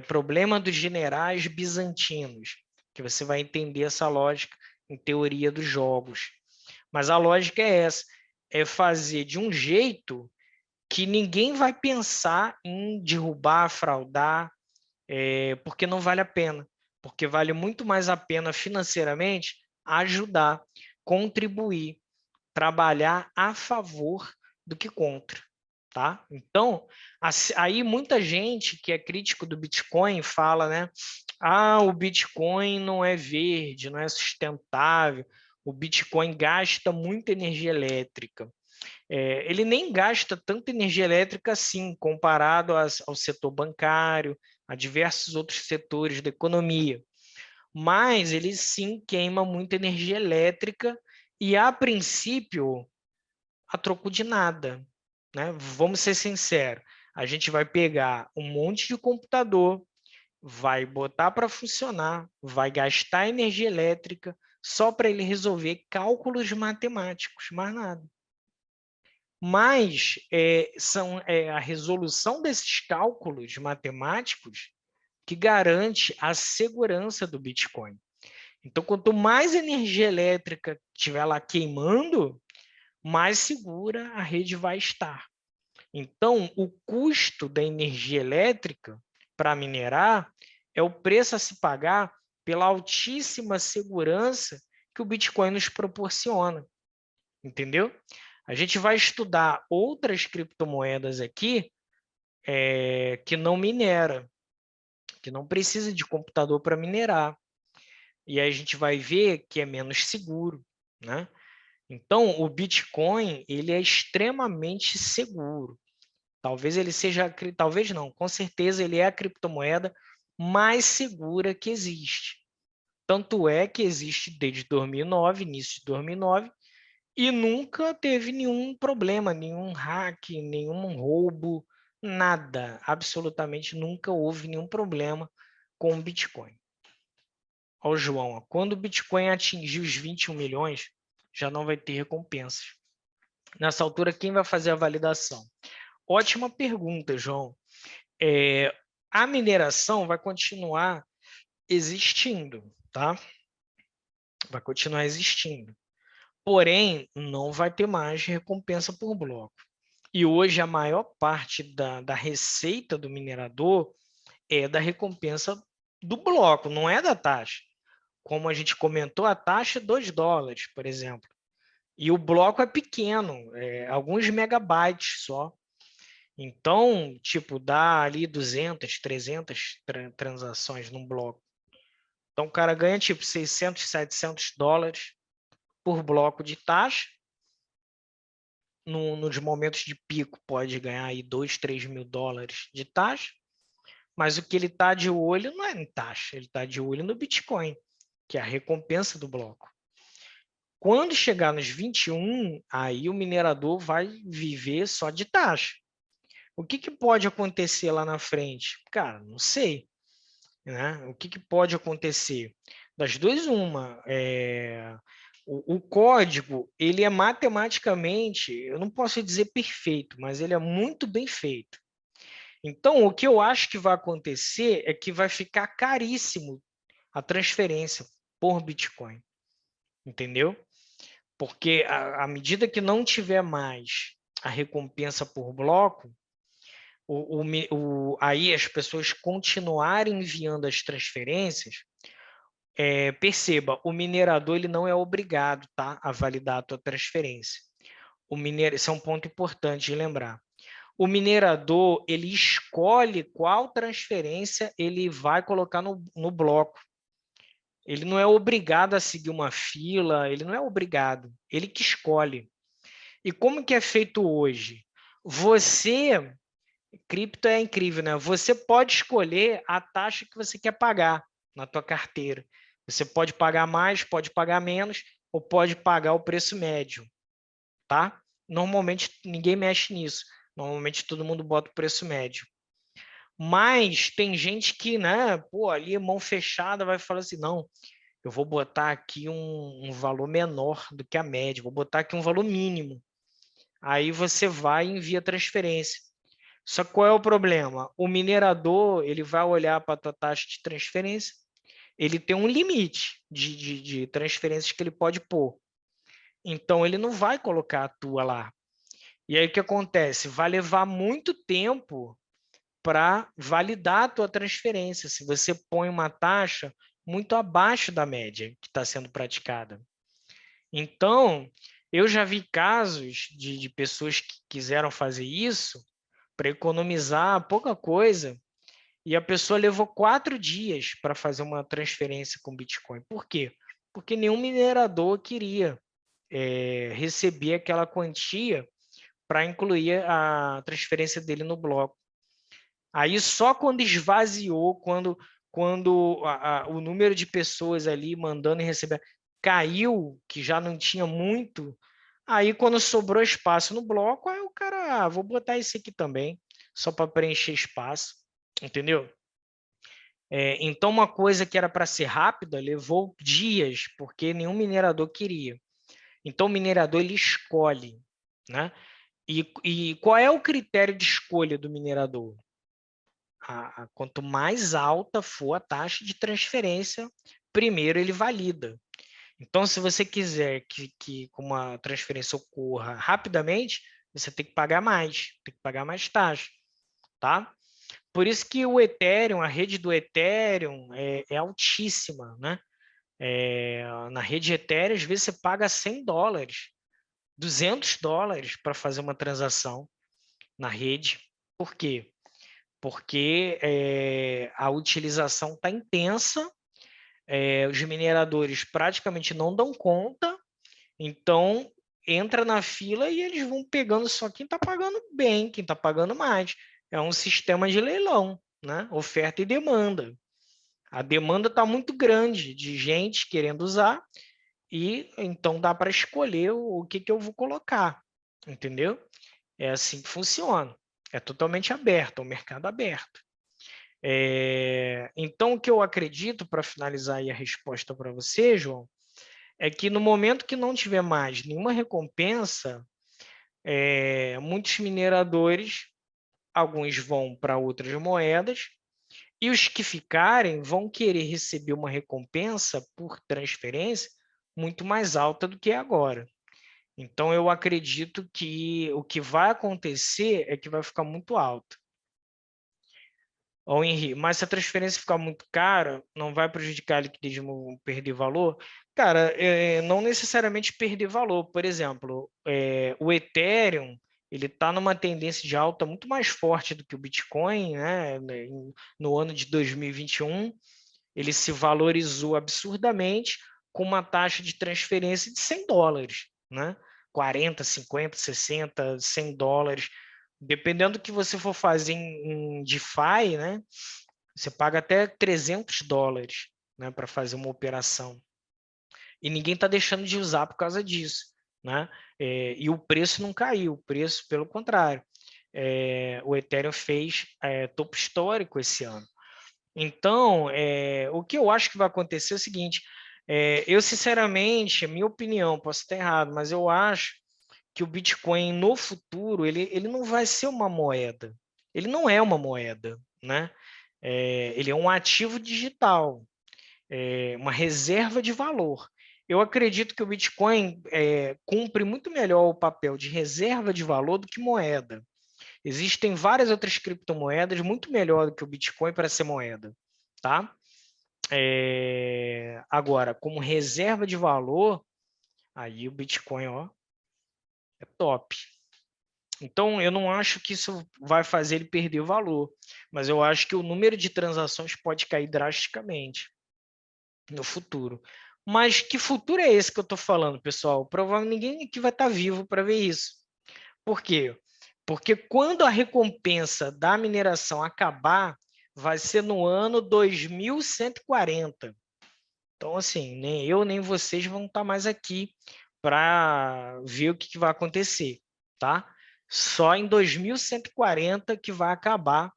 problema dos generais bizantinos, que você vai entender essa lógica em teoria dos jogos. Mas a lógica é essa, é fazer de um jeito que ninguém vai pensar em derrubar, fraudar, porque não vale a pena. Porque vale muito mais a pena financeiramente ajudar, contribuir, trabalhar a favor do que contra. Tá? Então, aí muita gente que é crítico do Bitcoin fala, né? Ah, o Bitcoin não é verde, não é sustentável, o Bitcoin gasta muita energia elétrica. Ele nem gasta tanta energia elétrica assim, comparado ao setor bancário, a diversos outros setores da economia. Mas ele sim queima muita energia elétrica e, a princípio, a troco de nada, né? Vamos ser sinceros, a gente vai pegar um monte de computador, vai botar para funcionar, vai gastar energia elétrica só para ele resolver cálculos matemáticos, mais nada. Mas são a resolução desses cálculos matemáticos que garante a segurança do Bitcoin. Então, quanto mais energia elétrica estiver lá queimando, mais segura a rede vai estar. Então, o custo da energia elétrica para minerar é o preço a se pagar pela altíssima segurança que o Bitcoin nos proporciona. Entendeu? A gente vai estudar outras criptomoedas aqui que não minera, que não precisa de computador para minerar. E aí a gente vai ver que é menos seguro, né? Então, o Bitcoin ele é extremamente seguro. Talvez ele seja, talvez não, com certeza ele é a criptomoeda mais segura que existe. Tanto é que existe desde 2009, início de 2009, e nunca teve nenhum problema, nenhum hack, nenhum roubo, nada. Absolutamente nunca houve nenhum problema com o Bitcoin. Ó, João, quando o Bitcoin atingir os 21 milhões, já não vai ter recompensas. Nessa altura, quem vai fazer a validação? Ótima pergunta, João. A mineração vai continuar existindo, tá? Vai continuar existindo. Porém, não vai ter mais recompensa por bloco. E hoje a maior parte da receita do minerador é da recompensa do bloco, não é da taxa. Como a gente comentou, a taxa é $2, por exemplo. E o bloco é pequeno, alguns megabytes só. Então, tipo, dá ali 200, 300 transações num bloco. Então, o cara ganha tipo 600, 700 dólares por bloco de taxa. Nos momentos de pico, pode ganhar aí 2, 3 mil dólares de taxa. Mas o que ele está de olho não é em taxa, ele está de olho no Bitcoin, que é a recompensa do bloco. Quando chegar nos 21, aí o minerador vai viver só de taxa. O que pode acontecer lá na frente? Cara, não sei. Né? O que pode acontecer? Das duas, uma. O código, ele é matematicamente, eu não posso dizer perfeito, mas ele é muito bem feito. Então, o que eu acho que vai acontecer é que vai ficar caríssimo a transferência por Bitcoin. Entendeu? Porque à medida que não tiver mais a recompensa por bloco, aí as pessoas continuarem enviando as transferências, perceba, o minerador ele não é obrigado, tá, a validar a tua transferência. Esse é um ponto importante de lembrar. O minerador ele escolhe qual transferência ele vai colocar no bloco. Ele não é obrigado a seguir uma fila, ele não é obrigado, ele que escolhe. E como que é feito hoje? Cripto é incrível, né? Você pode escolher a taxa que você quer pagar na tua carteira. Você pode pagar mais, pode pagar menos, ou pode pagar o preço médio, tá? Normalmente ninguém mexe nisso. Normalmente todo mundo bota o preço médio. Mas tem gente que, né, pô, ali mão fechada vai falar assim, não, eu vou botar aqui um valor menor do que a média, vou botar aqui um valor mínimo. Aí você vai e envia a transferência. Só que qual é o problema? O minerador ele vai olhar para a tua taxa de transferência, ele tem um limite de transferências que ele pode pôr. Então, ele não vai colocar a tua lá. E aí, o que acontece? Vai levar muito tempo para validar a tua transferência, se você põe uma taxa muito abaixo da média que está sendo praticada. Então, eu já vi casos de pessoas que quiseram fazer isso para economizar pouca coisa, e a pessoa levou 4 dias para fazer uma transferência com Bitcoin. Por quê? Porque nenhum minerador queria receber aquela quantia para incluir a transferência dele no bloco. Aí só quando esvaziou, quando o número de pessoas ali mandando e recebendo caiu, que já não tinha muito, aí quando sobrou espaço no bloco, aí o cara, vou botar esse aqui também, só para preencher espaço, entendeu? Então, uma coisa que era para ser rápida levou dias, porque nenhum minerador queria. Então, o minerador ele escolhe, né? E qual é o critério de escolha do minerador? Quanto mais alta for a taxa de transferência, primeiro ele valida. Então, se você quiser que uma transferência ocorra rapidamente, você tem que pagar mais taxa, tá? Por isso que o Ethereum, a rede do Ethereum é altíssima, né? Na rede Ethereum, às vezes você paga $100, $200 para fazer uma transação na rede. Por quê? Porque a utilização está intensa, os mineradores praticamente não dão conta, então entra na fila e eles vão pegando só quem está pagando bem, quem está pagando mais. É um sistema de leilão, né? Oferta e demanda. A demanda está muito grande de gente querendo usar e então dá para escolher o que eu vou colocar, entendeu? É assim que funciona. É totalmente aberto, é um mercado aberto. Então, o que eu acredito, para finalizar aí a resposta para você, João, é que no momento que não tiver mais nenhuma recompensa, muitos mineradores, alguns vão para outras moedas, e os que ficarem vão querer receber uma recompensa por transferência muito mais alta do que é agora. Então, eu acredito que o que vai acontecer é que vai ficar muito alto. Ô, Henri, mas se a transferência ficar muito cara, não vai prejudicar a liquidez de perder valor? Cara, não necessariamente perder valor. Por exemplo, o Ethereum ele está numa tendência de alta muito mais forte do que o Bitcoin, né? No ano de 2021, ele se valorizou absurdamente com uma taxa de transferência de $100, né? 40, 50, 60, $100. Dependendo do que você for fazer em DeFi, né? Você paga até $300, né, para fazer uma operação. E ninguém está deixando de usar por causa disso, né? E o preço não caiu, o preço, pelo contrário. O Ethereum fez topo histórico esse ano. Então, o que eu acho que vai acontecer é o seguinte: eu, sinceramente, minha opinião, posso estar errado, mas eu acho que o Bitcoin no futuro ele não vai ser uma moeda. Ele não é uma moeda, né? Ele é um ativo digital, uma reserva de valor. Eu acredito que o Bitcoin cumpre muito melhor o papel de reserva de valor do que moeda. Existem várias outras criptomoedas muito melhor do que o Bitcoin para ser moeda, tá? Agora, como reserva de valor, aí o Bitcoin, ó, é top. Então, eu não acho que isso vai fazer ele perder o valor, mas eu acho que o número de transações pode cair drasticamente no futuro. Mas que futuro é esse que eu estou falando, pessoal? Provavelmente ninguém aqui vai estar vivo para ver isso. Por quê? Porque quando a recompensa da mineração acabar, vai ser no ano 2140. Então, assim, nem eu nem vocês vão estar mais aqui para ver o que vai acontecer, tá? Só em 2140 que vai acabar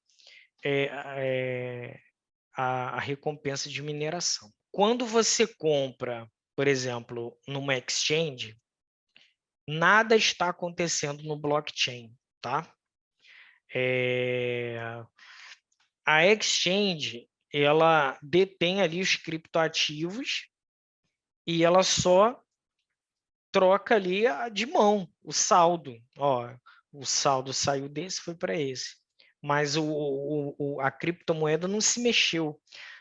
a recompensa de mineração. Quando você compra, por exemplo, numa exchange, nada está acontecendo no blockchain, tá? A exchange, ela detém ali os criptoativos e ela só troca ali de mão o saldo. Ó, o saldo saiu desse, foi para esse. Mas a criptomoeda não se mexeu.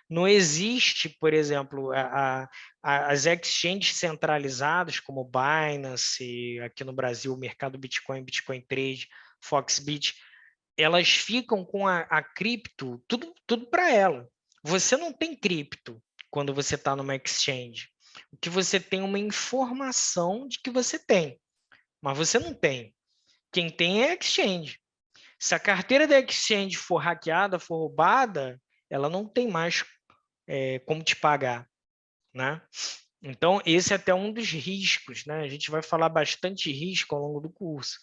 Não existe, por exemplo, as exchanges centralizadas, como Binance, aqui no Brasil, o mercado Bitcoin, Bitcoin Trade, Foxbit, elas ficam com a cripto, tudo para ela. Você não tem cripto quando você está numa exchange. O que você tem é uma informação de que você tem, mas você não tem. Quem tem é a exchange. Se a carteira da exchange for hackeada, for roubada, ela não tem mais como te pagar, né? Então, esse é até um dos riscos, né? A gente vai falar bastante risco ao longo do curso,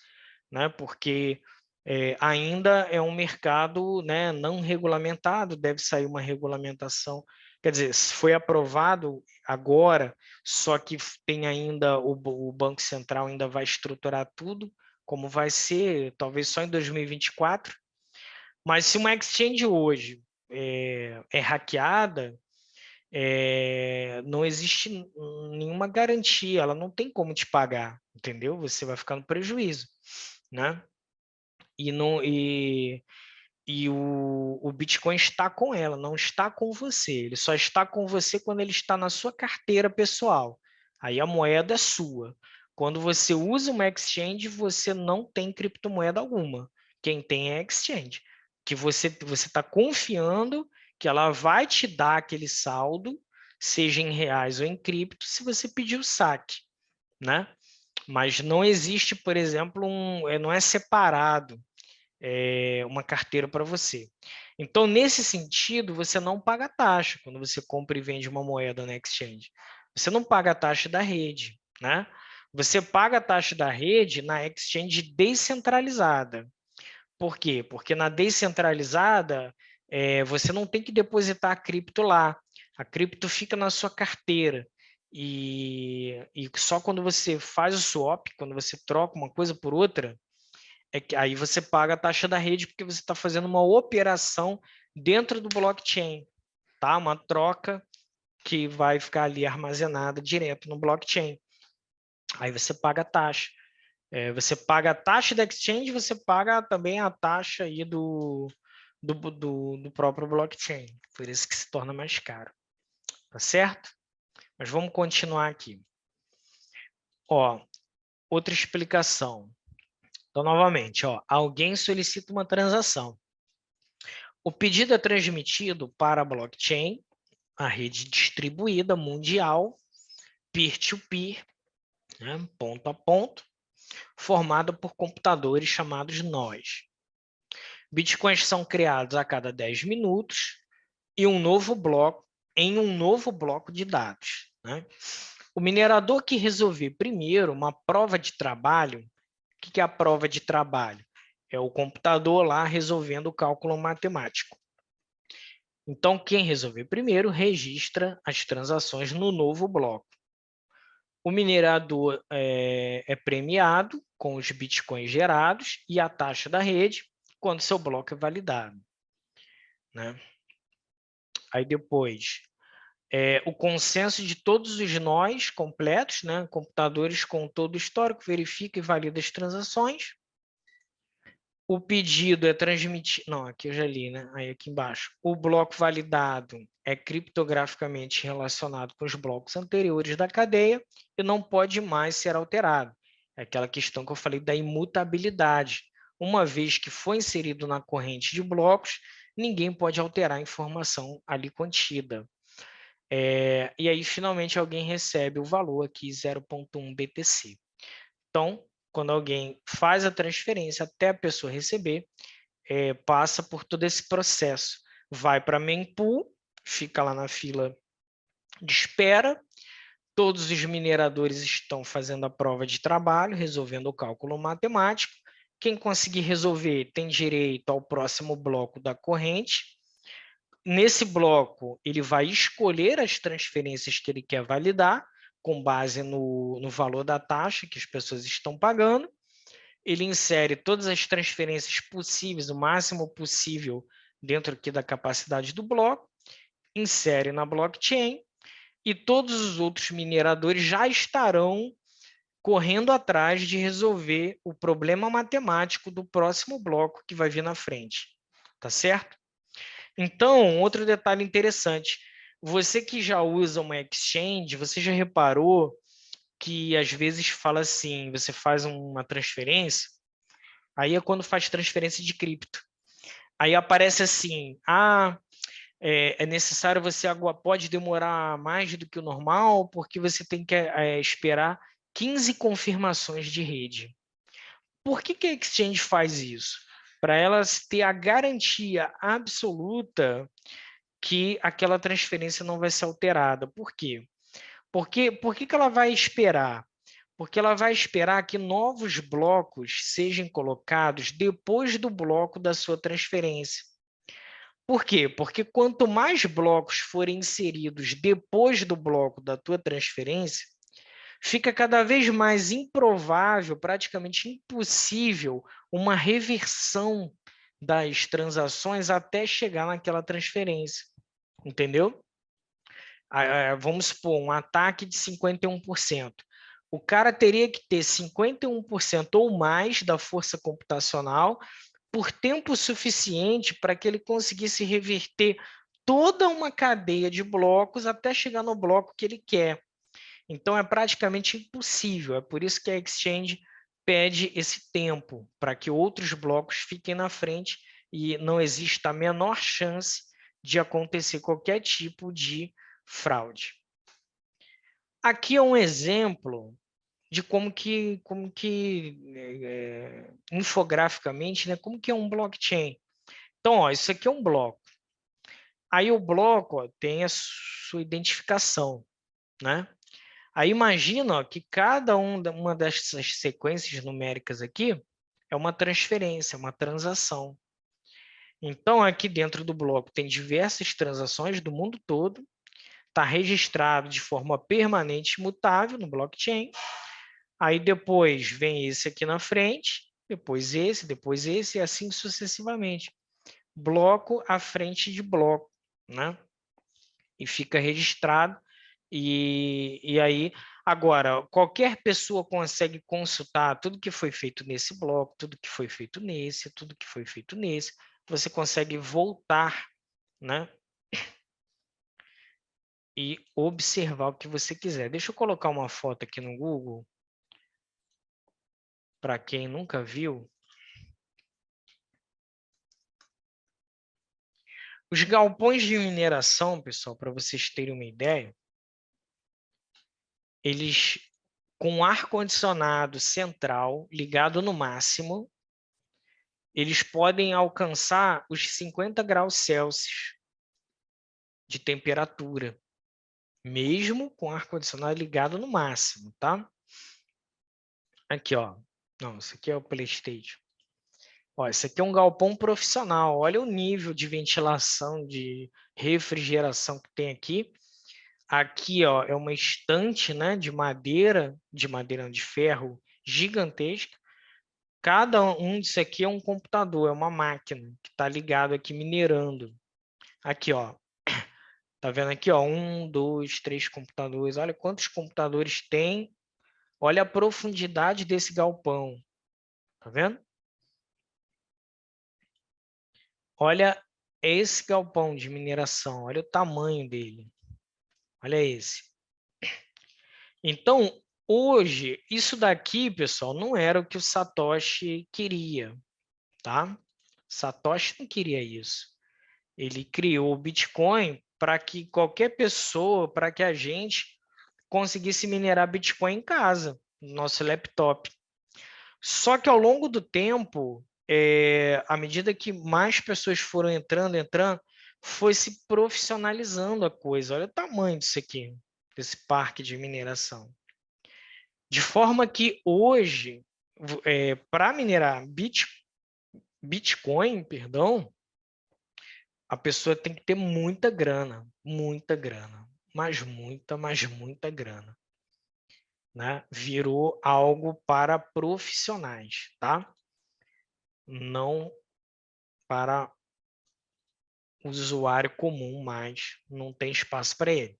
né? Porque ainda é um mercado, né, não regulamentado, deve sair uma regulamentação. Quer dizer, foi aprovado agora, só que tem ainda o Banco Central ainda vai estruturar tudo, como vai ser, talvez só em 2024. Mas se uma exchange hoje é hackeada, não existe nenhuma garantia, ela não tem como te pagar, entendeu? Você vai ficar no prejuízo, né? E o Bitcoin está com ela, não está com você. Ele só está com você quando ele está na sua carteira pessoal. Aí a moeda é sua. Quando você usa uma exchange, você não tem criptomoeda alguma. Quem tem é a exchange, que você está confiando que ela vai te dar aquele saldo, seja em reais ou em cripto, se você pedir o saque, né? Mas não existe, por exemplo, não é separado uma carteira para você. Então, nesse sentido, você não paga taxa quando você compra e vende uma moeda na exchange. Você não paga a taxa da rede, né? Você paga a taxa da rede na exchange descentralizada. Por quê? Porque na descentralizada, você não tem que depositar a cripto lá. A cripto fica na sua carteira. E só quando você faz o swap, quando você troca uma coisa por outra, que aí você paga a taxa da rede porque você está fazendo uma operação dentro do blockchain, tá? Uma troca que vai ficar ali armazenada direto no blockchain. Aí você paga a taxa. Você paga a taxa da exchange, você paga também a taxa aí do próprio blockchain. Por isso que se torna mais caro. Tá certo? Mas vamos continuar aqui. Ó, outra explicação. Então, novamente, ó, alguém solicita uma transação. O pedido é transmitido para a blockchain, a rede distribuída mundial, peer-to-peer, né, ponto a ponto, formada por computadores chamados nós. Bitcoins são criados a cada 10 minutos e um novo bloco de dados, né? O minerador que resolver primeiro uma prova de trabalho, o que é a prova de trabalho? É o computador lá resolvendo o cálculo matemático. Então, quem resolver primeiro registra as transações no novo bloco. O minerador é premiado com os bitcoins gerados e a taxa da rede quando seu bloco é validado, né? Aí depois, o consenso de todos os nós completos, né? Computadores com todo o histórico, verifica e valida as transações. O pedido é transmitido... Não, aqui eu já li, né? Aí aqui embaixo. O bloco validado é criptograficamente relacionado com os blocos anteriores da cadeia e não pode mais ser alterado. É aquela questão que eu falei da imutabilidade. Uma vez que foi inserido na corrente de blocos, ninguém pode alterar a informação ali contida. E aí, finalmente, alguém recebe o valor aqui, 0,1 BTC. Então, quando alguém faz a transferência até a pessoa receber, passa por todo esse processo. Vai para a mempool, fica lá na fila de espera, todos os mineradores estão fazendo a prova de trabalho, resolvendo o cálculo matemático. Quem conseguir resolver tem direito ao próximo bloco da corrente. Nesse bloco, ele vai escolher as transferências que ele quer validar, com base no valor da taxa que as pessoas estão pagando. Ele insere todas as transferências possíveis, o máximo possível, dentro aqui da capacidade do bloco, insere na blockchain, e todos os outros mineradores já estarão correndo atrás de resolver o problema matemático do próximo bloco que vai vir na frente. Tá certo? Então, outro detalhe interessante, você que já usa uma exchange, você já reparou que às vezes fala assim, você faz uma transferência, aí é quando faz transferência de cripto. Aí aparece assim, é necessário você pode demorar mais do que o normal, porque você tem que esperar 15 confirmações de rede. Por que a exchange faz isso? Para elas ter a garantia absoluta que aquela transferência não vai ser alterada. Por quê? Por que ela vai esperar? Porque ela vai esperar que novos blocos sejam colocados depois do bloco da sua transferência. Por quê? Porque quanto mais blocos forem inseridos depois do bloco da tua transferência, fica cada vez mais improvável, praticamente impossível, uma reversão das transações até chegar naquela transferência. Entendeu? Vamos supor, um ataque de 51%. O cara teria que ter 51% ou mais da força computacional por tempo suficiente para que ele conseguisse reverter toda uma cadeia de blocos até chegar no bloco que ele quer. Então, é praticamente impossível. É por isso que a exchange pede esse tempo, para que outros blocos fiquem na frente e não exista a menor chance de acontecer qualquer tipo de fraude. Aqui é um exemplo de como que infograficamente, né, como que é um blockchain. Então, ó, isso aqui é um bloco. Aí o bloco, ó, tem a sua identificação, né? Aí imagina, ó, que cada uma dessas sequências numéricas aqui é uma transferência, uma transação. Então, aqui dentro do bloco tem diversas transações do mundo todo, está registrado de forma permanente e imutável no blockchain. Aí depois vem esse aqui na frente, depois esse, e assim sucessivamente. Bloco à frente de bloco, né? E fica registrado. E aí, agora, qualquer pessoa consegue consultar tudo que foi feito nesse bloco, tudo que foi feito nesse, tudo que foi feito nesse. Você consegue voltar, né? E observar o que você quiser. Deixa eu colocar uma foto aqui no Google, para quem nunca viu. Os galpões de mineração, pessoal, para vocês terem uma ideia, eles com ar-condicionado central ligado no máximo, eles podem alcançar os 50 graus Celsius de temperatura, mesmo com ar-condicionado ligado no máximo, tá? Aqui, ó. Não, isso aqui é o PlayStation. Ó, esse aqui é um galpão profissional. Olha o nível de ventilação, de refrigeração que tem aqui. Aqui, ó, é uma estante, né, de madeira de ferro gigantesca. Cada um disso aqui é um computador, é uma máquina que está ligado aqui minerando. Aqui, ó. Tá vendo aqui, ó? 1, 2, 3 computadores. Olha quantos computadores tem. Olha a profundidade desse galpão. Tá vendo? Olha esse galpão de mineração. Olha o tamanho dele. Olha esse. Então, hoje, isso daqui, pessoal, não era o que o Satoshi queria, tá? Satoshi não queria isso. Ele criou o Bitcoin para que qualquer pessoa, para que a gente conseguisse minerar Bitcoin em casa, no nosso laptop. Só que ao longo do tempo, à medida que mais pessoas foram entrando, foi se profissionalizando a coisa. Olha o tamanho disso aqui, desse parque de mineração. De forma que hoje, para minerar Bitcoin, perdão, a pessoa tem que ter muita grana, mas muita grana, né? Virou algo para profissionais, tá? Não para o usuário comum mais, não tem espaço para ele.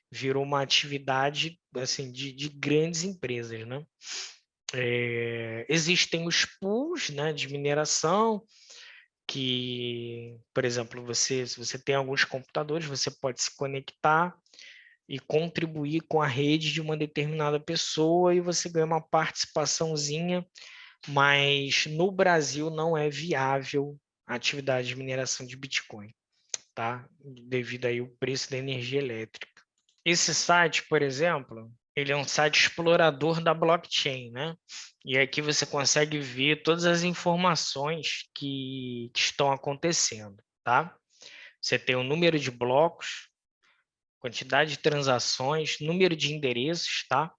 Virou uma atividade assim de grandes empresas, né? Existem os pools, né, de mineração, que, por exemplo, se você tem alguns computadores, você pode se conectar e contribuir com a rede de uma determinada pessoa e você ganha uma participaçãozinha, mas no Brasil não é viável a atividade de mineração de Bitcoin, tá? Devido aí ao preço da energia elétrica. Esse site, por exemplo, ele é um site explorador da blockchain, né? E aqui você consegue ver todas as informações que estão acontecendo, tá? Você tem o número de blocos, quantidade de transações, número de endereços, tá?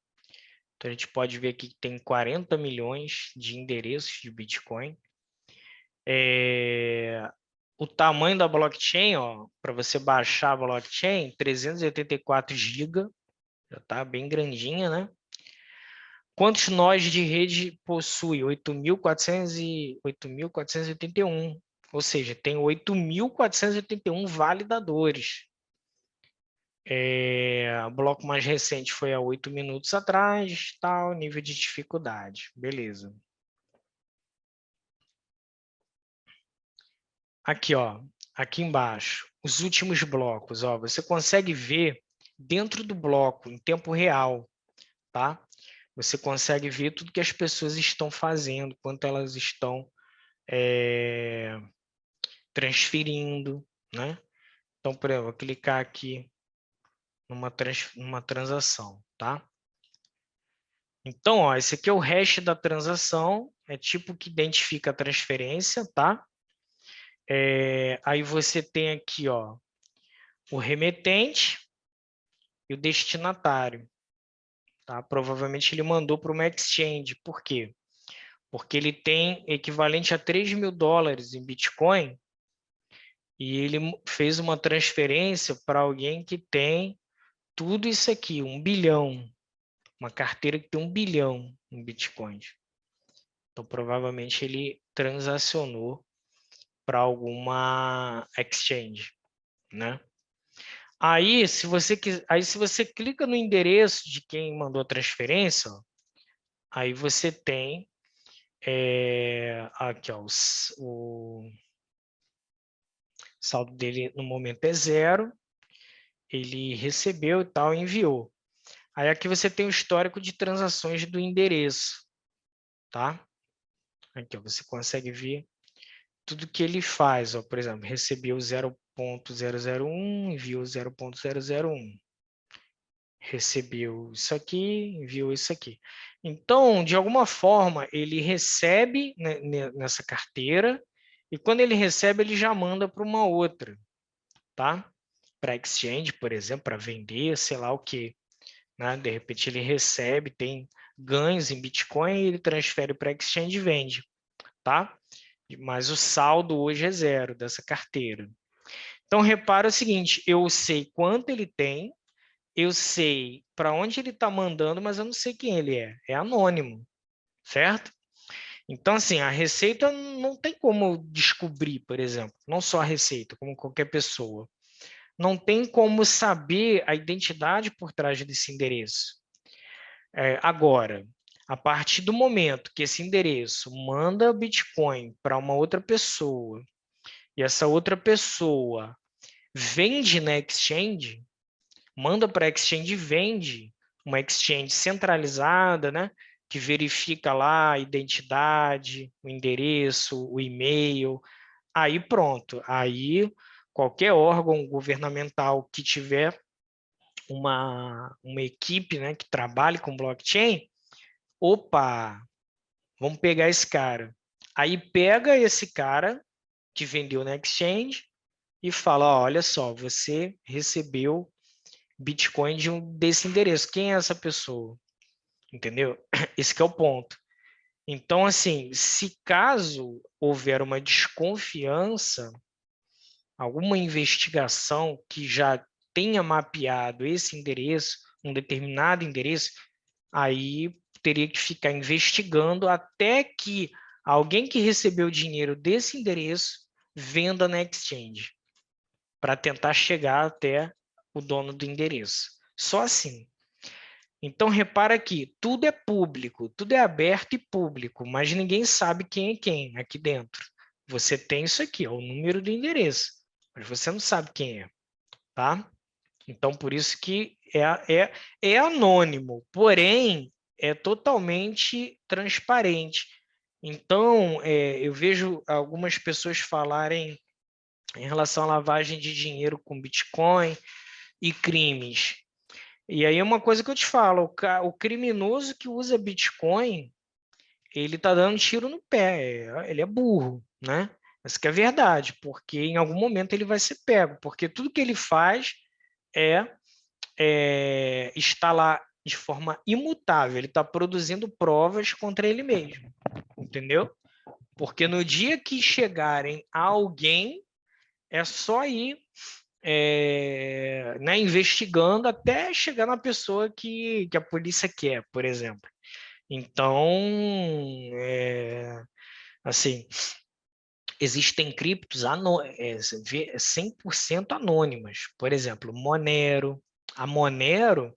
Então, a gente pode ver aqui que tem 40 milhões de endereços de Bitcoin. O tamanho da blockchain, para você baixar a blockchain, 384 GB, já está bem grandinha, né? Quantos nós de rede possui? 8.481, ou seja, tem 8.481 validadores. O bloco mais recente foi há 8 minutos atrás, tal, nível de dificuldade. Beleza. Aqui, aqui embaixo, os últimos blocos, você consegue ver dentro do bloco, em tempo real, tá? Você consegue ver tudo que as pessoas estão fazendo, quanto elas estão transferindo, né? Então, por exemplo, vou clicar aqui numa transação, tá? Então, esse aqui é o hash da transação, é tipo que identifica a transferência, tá? Aí você tem aqui, o remetente e o destinatário, tá? Provavelmente ele mandou para uma exchange. Por quê? Porque ele tem equivalente a 3 mil dólares em Bitcoin e ele fez uma transferência para alguém que tem tudo isso aqui, 1 bilhão. Uma carteira que tem 1 bilhão em Bitcoin. Então, provavelmente ele transacionou para alguma exchange, né? Aí, se você clica no endereço de quem mandou a transferência, aí você tem aqui, o saldo dele no momento é 0, ele recebeu e tal, enviou. Aí aqui você tem o histórico de transações do endereço, tá? Aqui você consegue ver tudo que ele faz, por exemplo, recebeu 0.001, enviou 0.001. Recebeu isso aqui, enviou isso aqui. Então, de alguma forma, ele recebe nessa carteira e quando ele recebe, ele já manda para uma outra, tá? Para exchange, por exemplo, para vender, sei lá o quê. Né? De repente, ele recebe, tem ganhos em Bitcoin, ele transfere para exchange e vende, tá? Mas o saldo hoje é 0 dessa carteira. Então, repara o seguinte, eu sei quanto ele tem, eu sei para onde ele está mandando, mas eu não sei quem ele é. É anônimo, certo? Então, assim, a Receita não tem como descobrir, por exemplo, não só a Receita, como qualquer pessoa. Não tem como saber a identidade por trás desse endereço. Agora, a partir do momento que esse endereço manda Bitcoin para uma outra pessoa e essa outra pessoa vende na exchange, manda para a exchange e vende, uma exchange centralizada, né, que verifica lá a identidade, o endereço, o e-mail, aí pronto, aí qualquer órgão governamental que tiver uma equipe, né, que trabalhe com blockchain, opa, Vamos pegar esse cara. Aí pega esse cara que vendeu na exchange e fala, ó, olha só, você recebeu Bitcoin desse endereço. Quem é essa pessoa? Entendeu? Esse que é o ponto. Então, assim, se caso houver uma desconfiança, alguma investigação que já tenha mapeado esse endereço, um determinado endereço, aí teria que ficar investigando até que alguém que recebeu dinheiro desse endereço venda na exchange, para tentar chegar até o dono do endereço. Só assim. Então, repara que tudo é público, tudo é aberto e público, mas ninguém sabe quem é quem aqui dentro. Você tem isso aqui, ó, o número do endereço, mas você não sabe quem é, tá? Então, por isso que é anônimo, porém, é totalmente transparente. Então, eu vejo algumas pessoas falarem em relação à lavagem de dinheiro com Bitcoin e crimes. E aí, uma coisa que eu te falo, o criminoso que usa Bitcoin, ele está dando tiro no pé, ele é burro, né? Essa que é a verdade, porque em algum momento ele vai ser pego, porque tudo que ele faz está lá de forma imutável, ele está produzindo provas contra ele mesmo, entendeu? Porque no dia que chegarem a alguém, é só ir né, investigando até chegar na pessoa que a polícia quer, por exemplo. Então, assim, existem criptos 100% anônimas. Por exemplo, Monero. A Monero,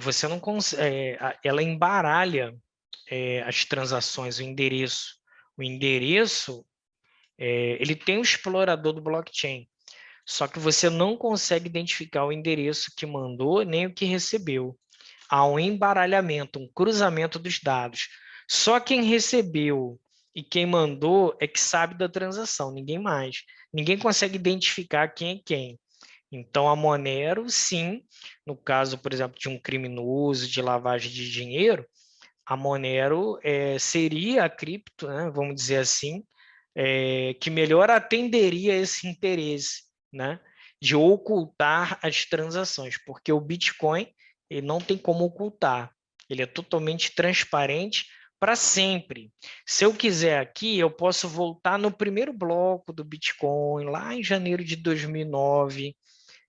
você não consegue, ela embaralha as transações, o endereço. O endereço, ele tem o explorador do blockchain, só que você não consegue identificar o endereço que mandou nem o que recebeu. Há um embaralhamento, um cruzamento dos dados. Só quem recebeu e quem mandou é que sabe da transação, ninguém mais. Ninguém consegue identificar quem é quem. Então, a Monero, sim, no caso, por exemplo, de um criminoso, de lavagem de dinheiro, a Monero seria a cripto, né, vamos dizer assim, que melhor atenderia esse interesse, né, de ocultar as transações, porque o Bitcoin ele não tem como ocultar, ele é totalmente transparente para sempre. Se eu quiser aqui, eu posso voltar no primeiro bloco do Bitcoin, lá em janeiro de 2009,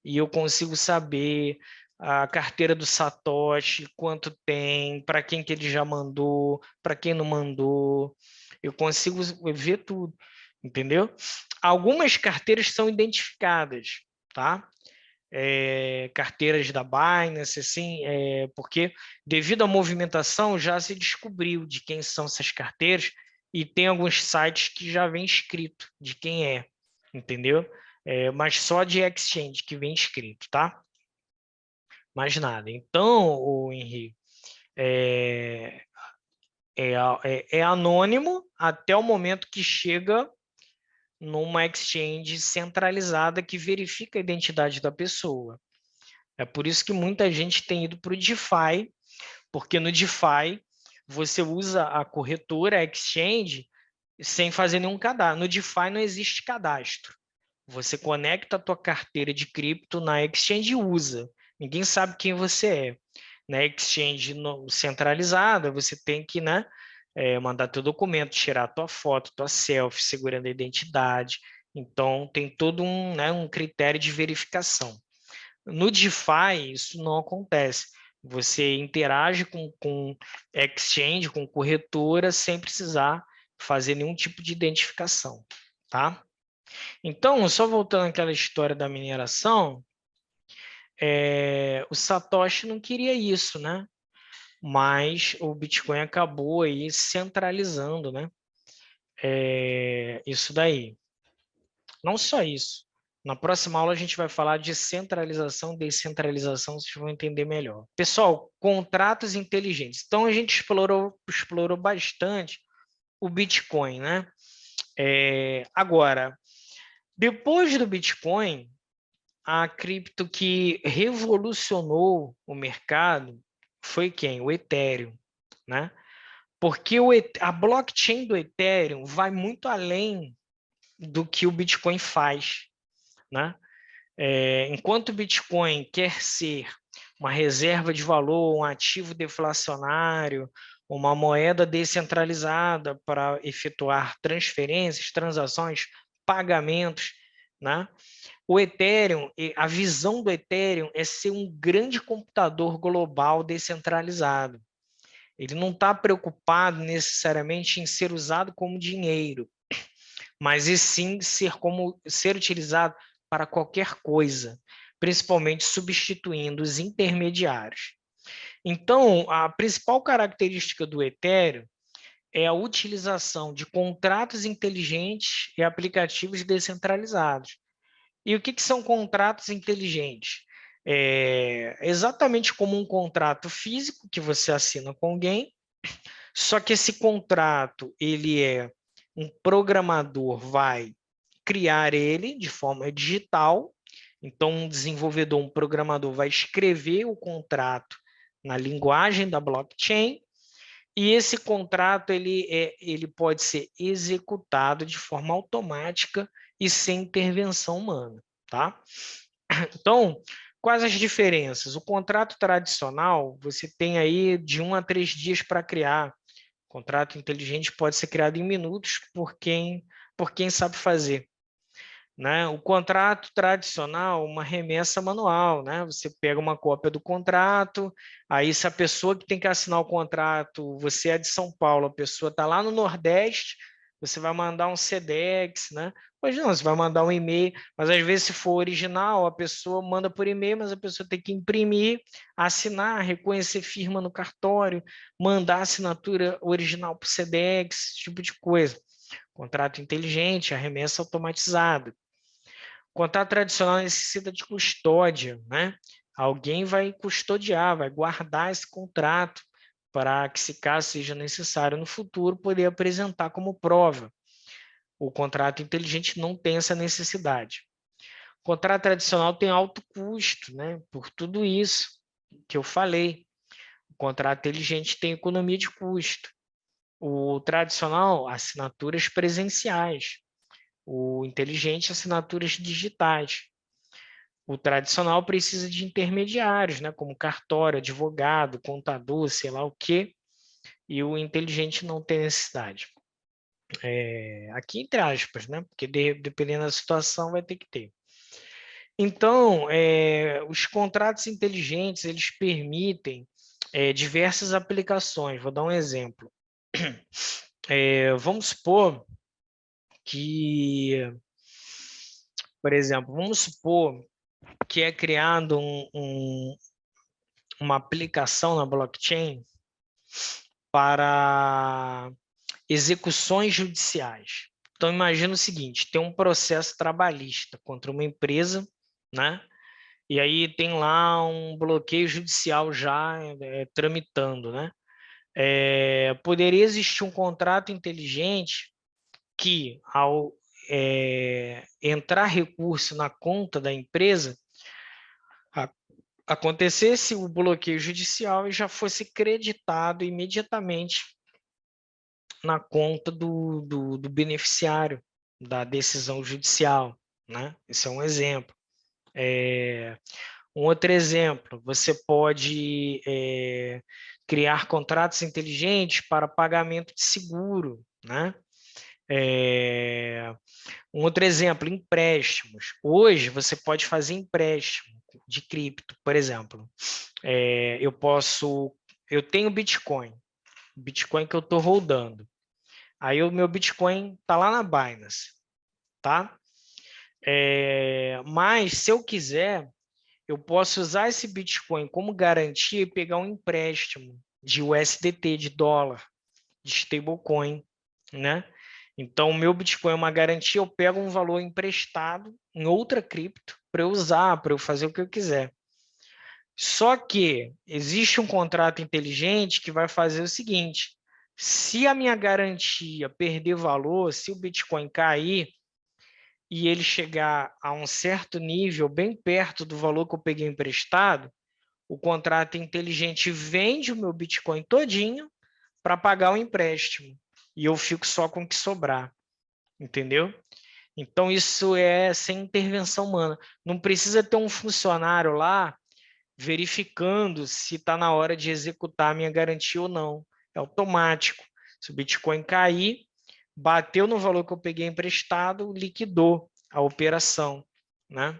e eu consigo saber a carteira do Satoshi, quanto tem, para quem que ele já mandou, para quem não mandou. Eu consigo ver tudo, entendeu? Algumas carteiras são identificadas, tá? Carteiras da Binance, assim, porque devido à movimentação já se descobriu de quem são essas carteiras e tem alguns sites que já vem escrito de quem é, entendeu? Mas só de exchange que vem escrito, tá? Mais nada. Então, o Henrique, é, é anônimo até o momento que chega numa exchange centralizada que verifica a identidade da pessoa. É por isso que muita gente tem ido para o DeFi, porque no DeFi você usa a corretora, a exchange, sem fazer nenhum cadastro. No DeFi não existe cadastro. Você conecta a tua carteira de cripto na exchange e usa. Ninguém sabe quem você é. Na exchange centralizada, você tem que, né, mandar teu documento, tirar tua foto, tua selfie, segurando a identidade. Então, tem todo um critério de verificação. No DeFi, isso não acontece. Você interage com exchange, com corretora, sem precisar fazer nenhum tipo de identificação, tá? Então, só voltando àquela história da mineração, o Satoshi não queria isso, né? Mas o Bitcoin acabou aí centralizando, né? Isso daí. Não só isso. Na próxima aula a gente vai falar de centralização, descentralização, vocês vão entender melhor. Pessoal, contratos inteligentes. Então a gente explorou bastante o Bitcoin, né? Agora, depois do Bitcoin, a cripto que revolucionou o mercado foi quem? O Ethereum, né? Porque a blockchain do Ethereum vai muito além do que o Bitcoin faz, né? Enquanto o Bitcoin quer ser uma reserva de valor, um ativo deflacionário, uma moeda descentralizada para efetuar transferências, transações, pagamentos, né? O Ethereum, a visão do Ethereum é ser um grande computador global descentralizado. Ele não está preocupado necessariamente em ser usado como dinheiro, mas e sim ser utilizado para qualquer coisa, principalmente substituindo os intermediários. Então, a principal característica do Ethereum é a utilização de contratos inteligentes e aplicativos descentralizados. E o que são contratos inteligentes? É exatamente como um contrato físico que você assina com alguém, só que esse contrato, um programador vai criar ele de forma digital. Então, um desenvolvedor, um programador vai escrever o contrato na linguagem da blockchain e esse contrato ele pode ser executado de forma automática e sem intervenção humana, tá? Então, quais as diferenças? O contrato tradicional, você tem aí de 1 a 3 dias para criar. O contrato inteligente pode ser criado em minutos por quem sabe fazer, né? O contrato tradicional, uma remessa manual, né? Você pega uma cópia do contrato, aí se a pessoa que tem que assinar o contrato, você é de São Paulo, a pessoa está lá no Nordeste, você vai mandar um SEDEX, né? Pois não, você vai mandar um e-mail, mas às vezes se for original, a pessoa manda por e-mail, mas a pessoa tem que imprimir, assinar, reconhecer firma no cartório, mandar a assinatura original para o SEDEX, esse tipo de coisa. Contrato inteligente, a remessa automatizada. O contrato tradicional necessita de custódia, né? Alguém vai custodiar, vai guardar esse contrato para que, se caso seja necessário no futuro, poder apresentar como prova. O contrato inteligente não tem essa necessidade. O contrato tradicional tem alto custo, né? Por tudo isso que eu falei. O contrato inteligente tem economia de custo. O tradicional, assinaturas presenciais. O inteligente, assinaturas digitais. O tradicional precisa de intermediários, né, como cartório, advogado, contador, sei lá o quê, e o inteligente não tem necessidade. Aqui entre aspas, né, porque dependendo da situação vai ter que ter. Então, os contratos inteligentes, eles permitem diversas aplicações. Vou dar um exemplo. Vamos supor que, por exemplo, vamos supor que é criado uma aplicação na blockchain para execuções judiciais. Então, imagina o seguinte, tem um processo trabalhista contra uma empresa, né? E aí tem lá um bloqueio judicial já tramitando, né? Poderia existir um contrato inteligente que, ao entrar recurso na conta da empresa, acontecesse o bloqueio judicial e já fosse creditado imediatamente na conta do beneficiário da decisão judicial, né? Esse é um exemplo. Um outro exemplo, você pode criar contratos inteligentes para pagamento de seguro, né? Um outro exemplo, empréstimos. Hoje você pode fazer empréstimo de cripto, por exemplo. Eu tenho Bitcoin que eu estou rodando. Aí o meu Bitcoin está lá na Binance, tá? Mas se eu quiser, eu posso usar esse Bitcoin como garantia e pegar um empréstimo de USDT, de dólar, de stablecoin, né? Então, o meu Bitcoin é uma garantia, eu pego um valor emprestado em outra cripto para eu usar, para eu fazer o que eu quiser. Só que existe um contrato inteligente que vai fazer o seguinte: se a minha garantia perder valor, se o Bitcoin cair e ele chegar a um certo nível, bem perto do valor que eu peguei emprestado, o contrato inteligente vende o meu Bitcoin todinho, para pagar o empréstimo. E eu fico só com o que sobrar, entendeu? Então, isso é sem intervenção humana. Não precisa ter um funcionário lá verificando se está na hora de executar a minha garantia ou não. É automático. Se o Bitcoin cair, bateu no valor que eu peguei emprestado, liquidou a operação, né?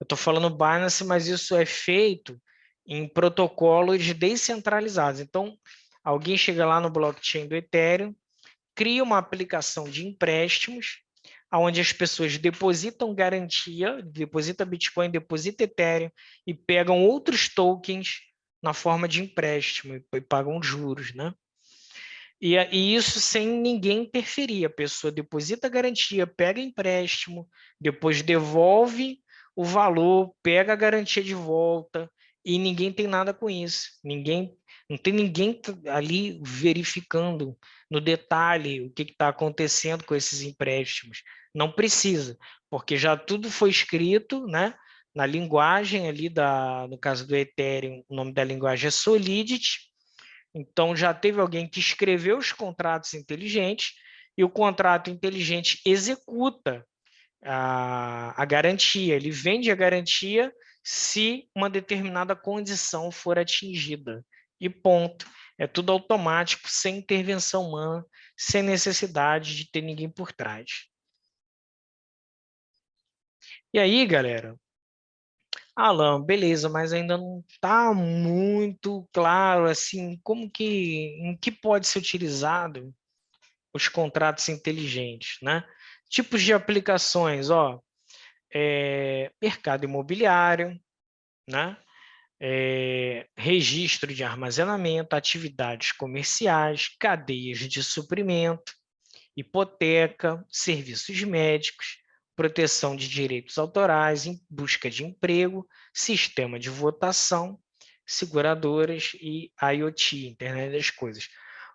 Eu estou falando Binance, mas isso é feito em protocolos descentralizados. Então, alguém chega lá no blockchain do Ethereum, cria uma aplicação de empréstimos, onde as pessoas depositam garantia, deposita Bitcoin, deposita Ethereum e pegam outros tokens na forma de empréstimo e pagam juros, né? E isso sem ninguém interferir. A pessoa deposita a garantia, pega empréstimo, depois devolve o valor, pega a garantia de volta e ninguém tem nada com isso. Não tem ninguém ali verificando no detalhe o que está acontecendo com esses empréstimos. Não precisa, porque já tudo foi escrito, né? Na linguagem ali no caso do Ethereum, o nome da linguagem é Solidity. Então, já teve alguém que escreveu os contratos inteligentes e o contrato inteligente executa a garantia. Ele vende a garantia se uma determinada condição for atingida. E ponto. É tudo automático, sem intervenção humana, sem necessidade de ter ninguém por trás. E aí, galera, Alan, beleza, mas ainda não está muito claro assim em que pode ser utilizado os contratos inteligentes, né? Tipos de aplicações, ó, mercado imobiliário, né? Registro de armazenamento, atividades comerciais, cadeias de suprimento, hipoteca, serviços médicos, proteção de direitos autorais, em busca de emprego, sistema de votação, seguradoras e IoT, Internet das Coisas.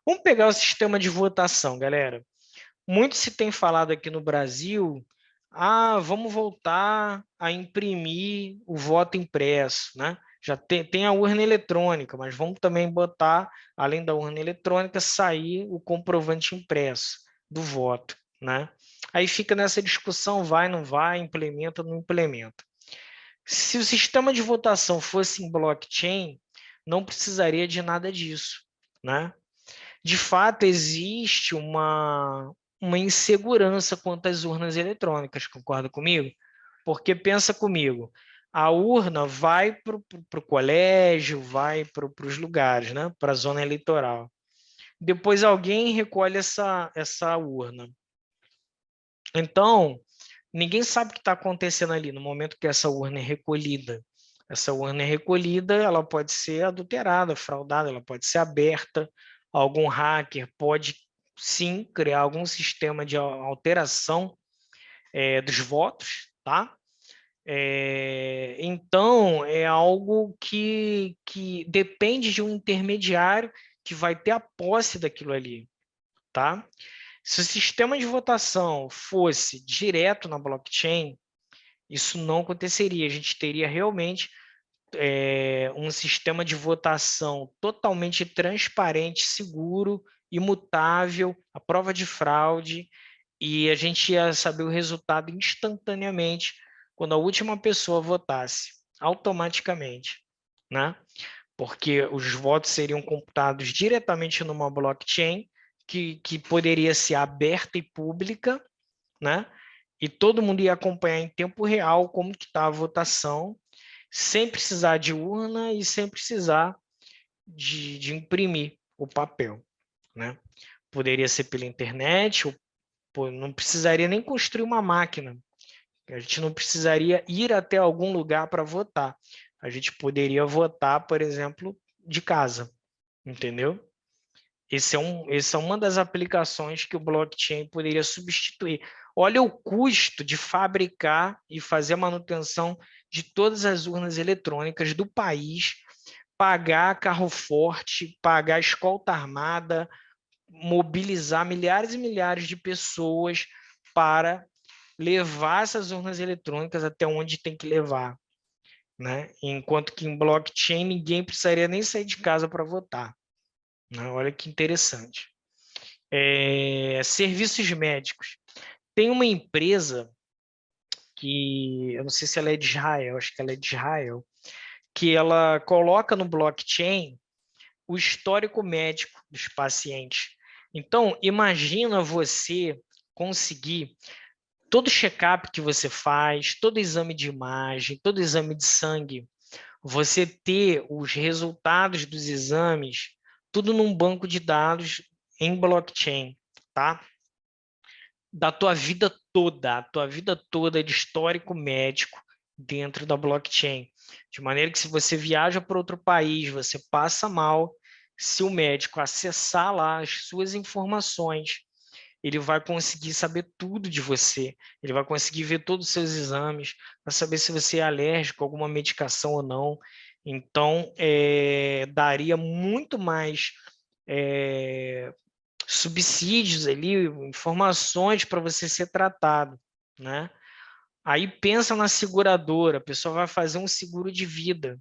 Vamos pegar o sistema de votação, galera. Muito se tem falado aqui no Brasil, vamos voltar a imprimir o voto impresso, né? Já tem a urna eletrônica, mas vamos também botar, além da urna eletrônica, sair o comprovante impresso do voto, né? Aí fica nessa discussão, vai, não vai, implementa, não implementa. Se o sistema de votação fosse em blockchain, não precisaria de nada disso, né? De fato, existe uma insegurança quanto às urnas eletrônicas, concorda comigo? Porque pensa comigo, a urna vai para o colégio, vai para os lugares, né? Para a zona eleitoral. Depois alguém recolhe essa urna. Então, ninguém sabe o que está acontecendo ali no momento que essa urna é recolhida. Essa urna é recolhida, ela pode ser adulterada, fraudada, ela pode ser aberta. Algum hacker pode, sim, criar algum sistema de alteração dos votos, tá? Então, é algo que depende de um intermediário que vai ter a posse daquilo ali, tá? Se o sistema de votação fosse direto na blockchain, isso não aconteceria. A gente teria realmente um sistema de votação totalmente transparente, seguro, imutável, à prova de fraude, e a gente ia saber o resultado instantaneamente quando a última pessoa votasse, automaticamente, né? Porque os votos seriam computados diretamente numa blockchain que poderia ser aberta e pública, né? E todo mundo ia acompanhar em tempo real como que está a votação, sem precisar de urna e sem precisar de imprimir o papel, né? Poderia ser pela internet, ou não precisaria nem construir uma máquina. A gente não precisaria ir até algum lugar para votar. A gente poderia votar, por exemplo, de casa, entendeu? Essa é uma das aplicações que o blockchain poderia substituir. Olha o custo de fabricar e fazer a manutenção de todas as urnas eletrônicas do país, pagar carro forte, pagar escolta armada, mobilizar milhares e milhares de pessoas para levar essas urnas eletrônicas até onde tem que levar, né? Enquanto que em blockchain ninguém precisaria nem sair de casa para votar. né? Olha que interessante. Serviços médicos. Tem uma empresa que, eu não sei se ela é de Israel, acho que ela é de Israel, que ela coloca no blockchain o histórico médico dos pacientes. Então, imagina você conseguir todo check-up que você faz, todo exame de imagem, todo exame de sangue, você ter os resultados dos exames, tudo num banco de dados em blockchain, tá? Da tua vida toda, a tua vida toda de histórico médico dentro da blockchain. De maneira que se você viaja para outro país, você passa mal, se o médico acessar lá as suas informações, ele vai conseguir saber tudo de você, ele vai conseguir ver todos os seus exames, para saber se você é alérgico a alguma medicação ou não. Então, daria muito mais subsídios ali, informações para você ser tratado, né? Aí pensa na seguradora, a pessoa vai fazer um seguro de vida.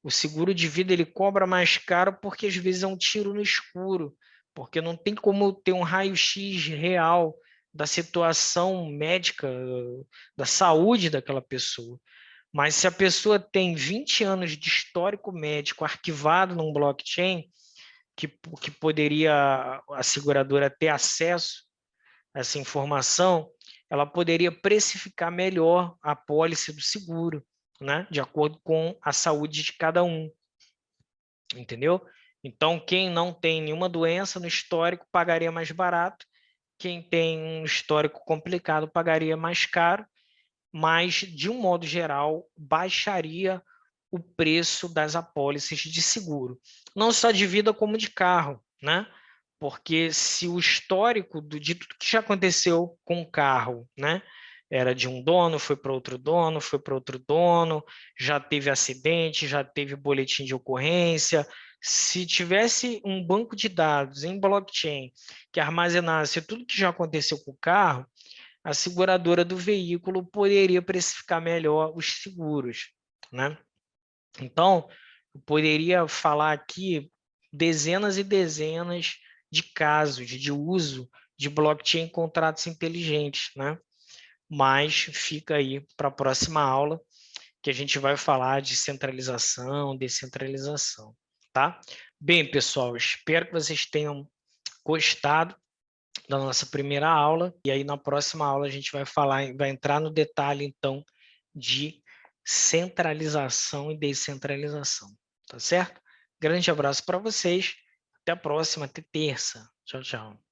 O seguro de vida ele cobra mais caro porque às vezes é um tiro no escuro, porque não tem como ter um raio-x real da situação médica, da saúde daquela pessoa. Mas se a pessoa tem 20 anos de histórico médico arquivado num blockchain, que poderia a seguradora ter acesso a essa informação, ela poderia precificar melhor a pólice do seguro, né? De acordo com a saúde de cada um, entendeu? Então, quem não tem nenhuma doença no histórico pagaria mais barato, quem tem um histórico complicado pagaria mais caro, mas, de um modo geral, baixaria o preço das apólices de seguro. Não só de vida, como de carro, né? Porque se o histórico de tudo que já aconteceu com o carro, né? Era de um dono, foi para outro dono, foi para outro dono, já teve acidente, já teve boletim de ocorrência. Se tivesse um banco de dados em blockchain que armazenasse tudo que já aconteceu com o carro, a seguradora do veículo poderia precificar melhor os seguros, né? Então, eu poderia falar aqui dezenas e dezenas de casos de uso de blockchain em contratos inteligentes, né? Mas fica aí para a próxima aula, que a gente vai falar de centralização, descentralização, tá? Bem, pessoal, espero que vocês tenham gostado da nossa primeira aula, e aí na próxima aula a gente vai falar, vai entrar no detalhe, então, de centralização e descentralização, tá certo? Grande abraço para vocês, até a próxima, até terça. Tchau, tchau.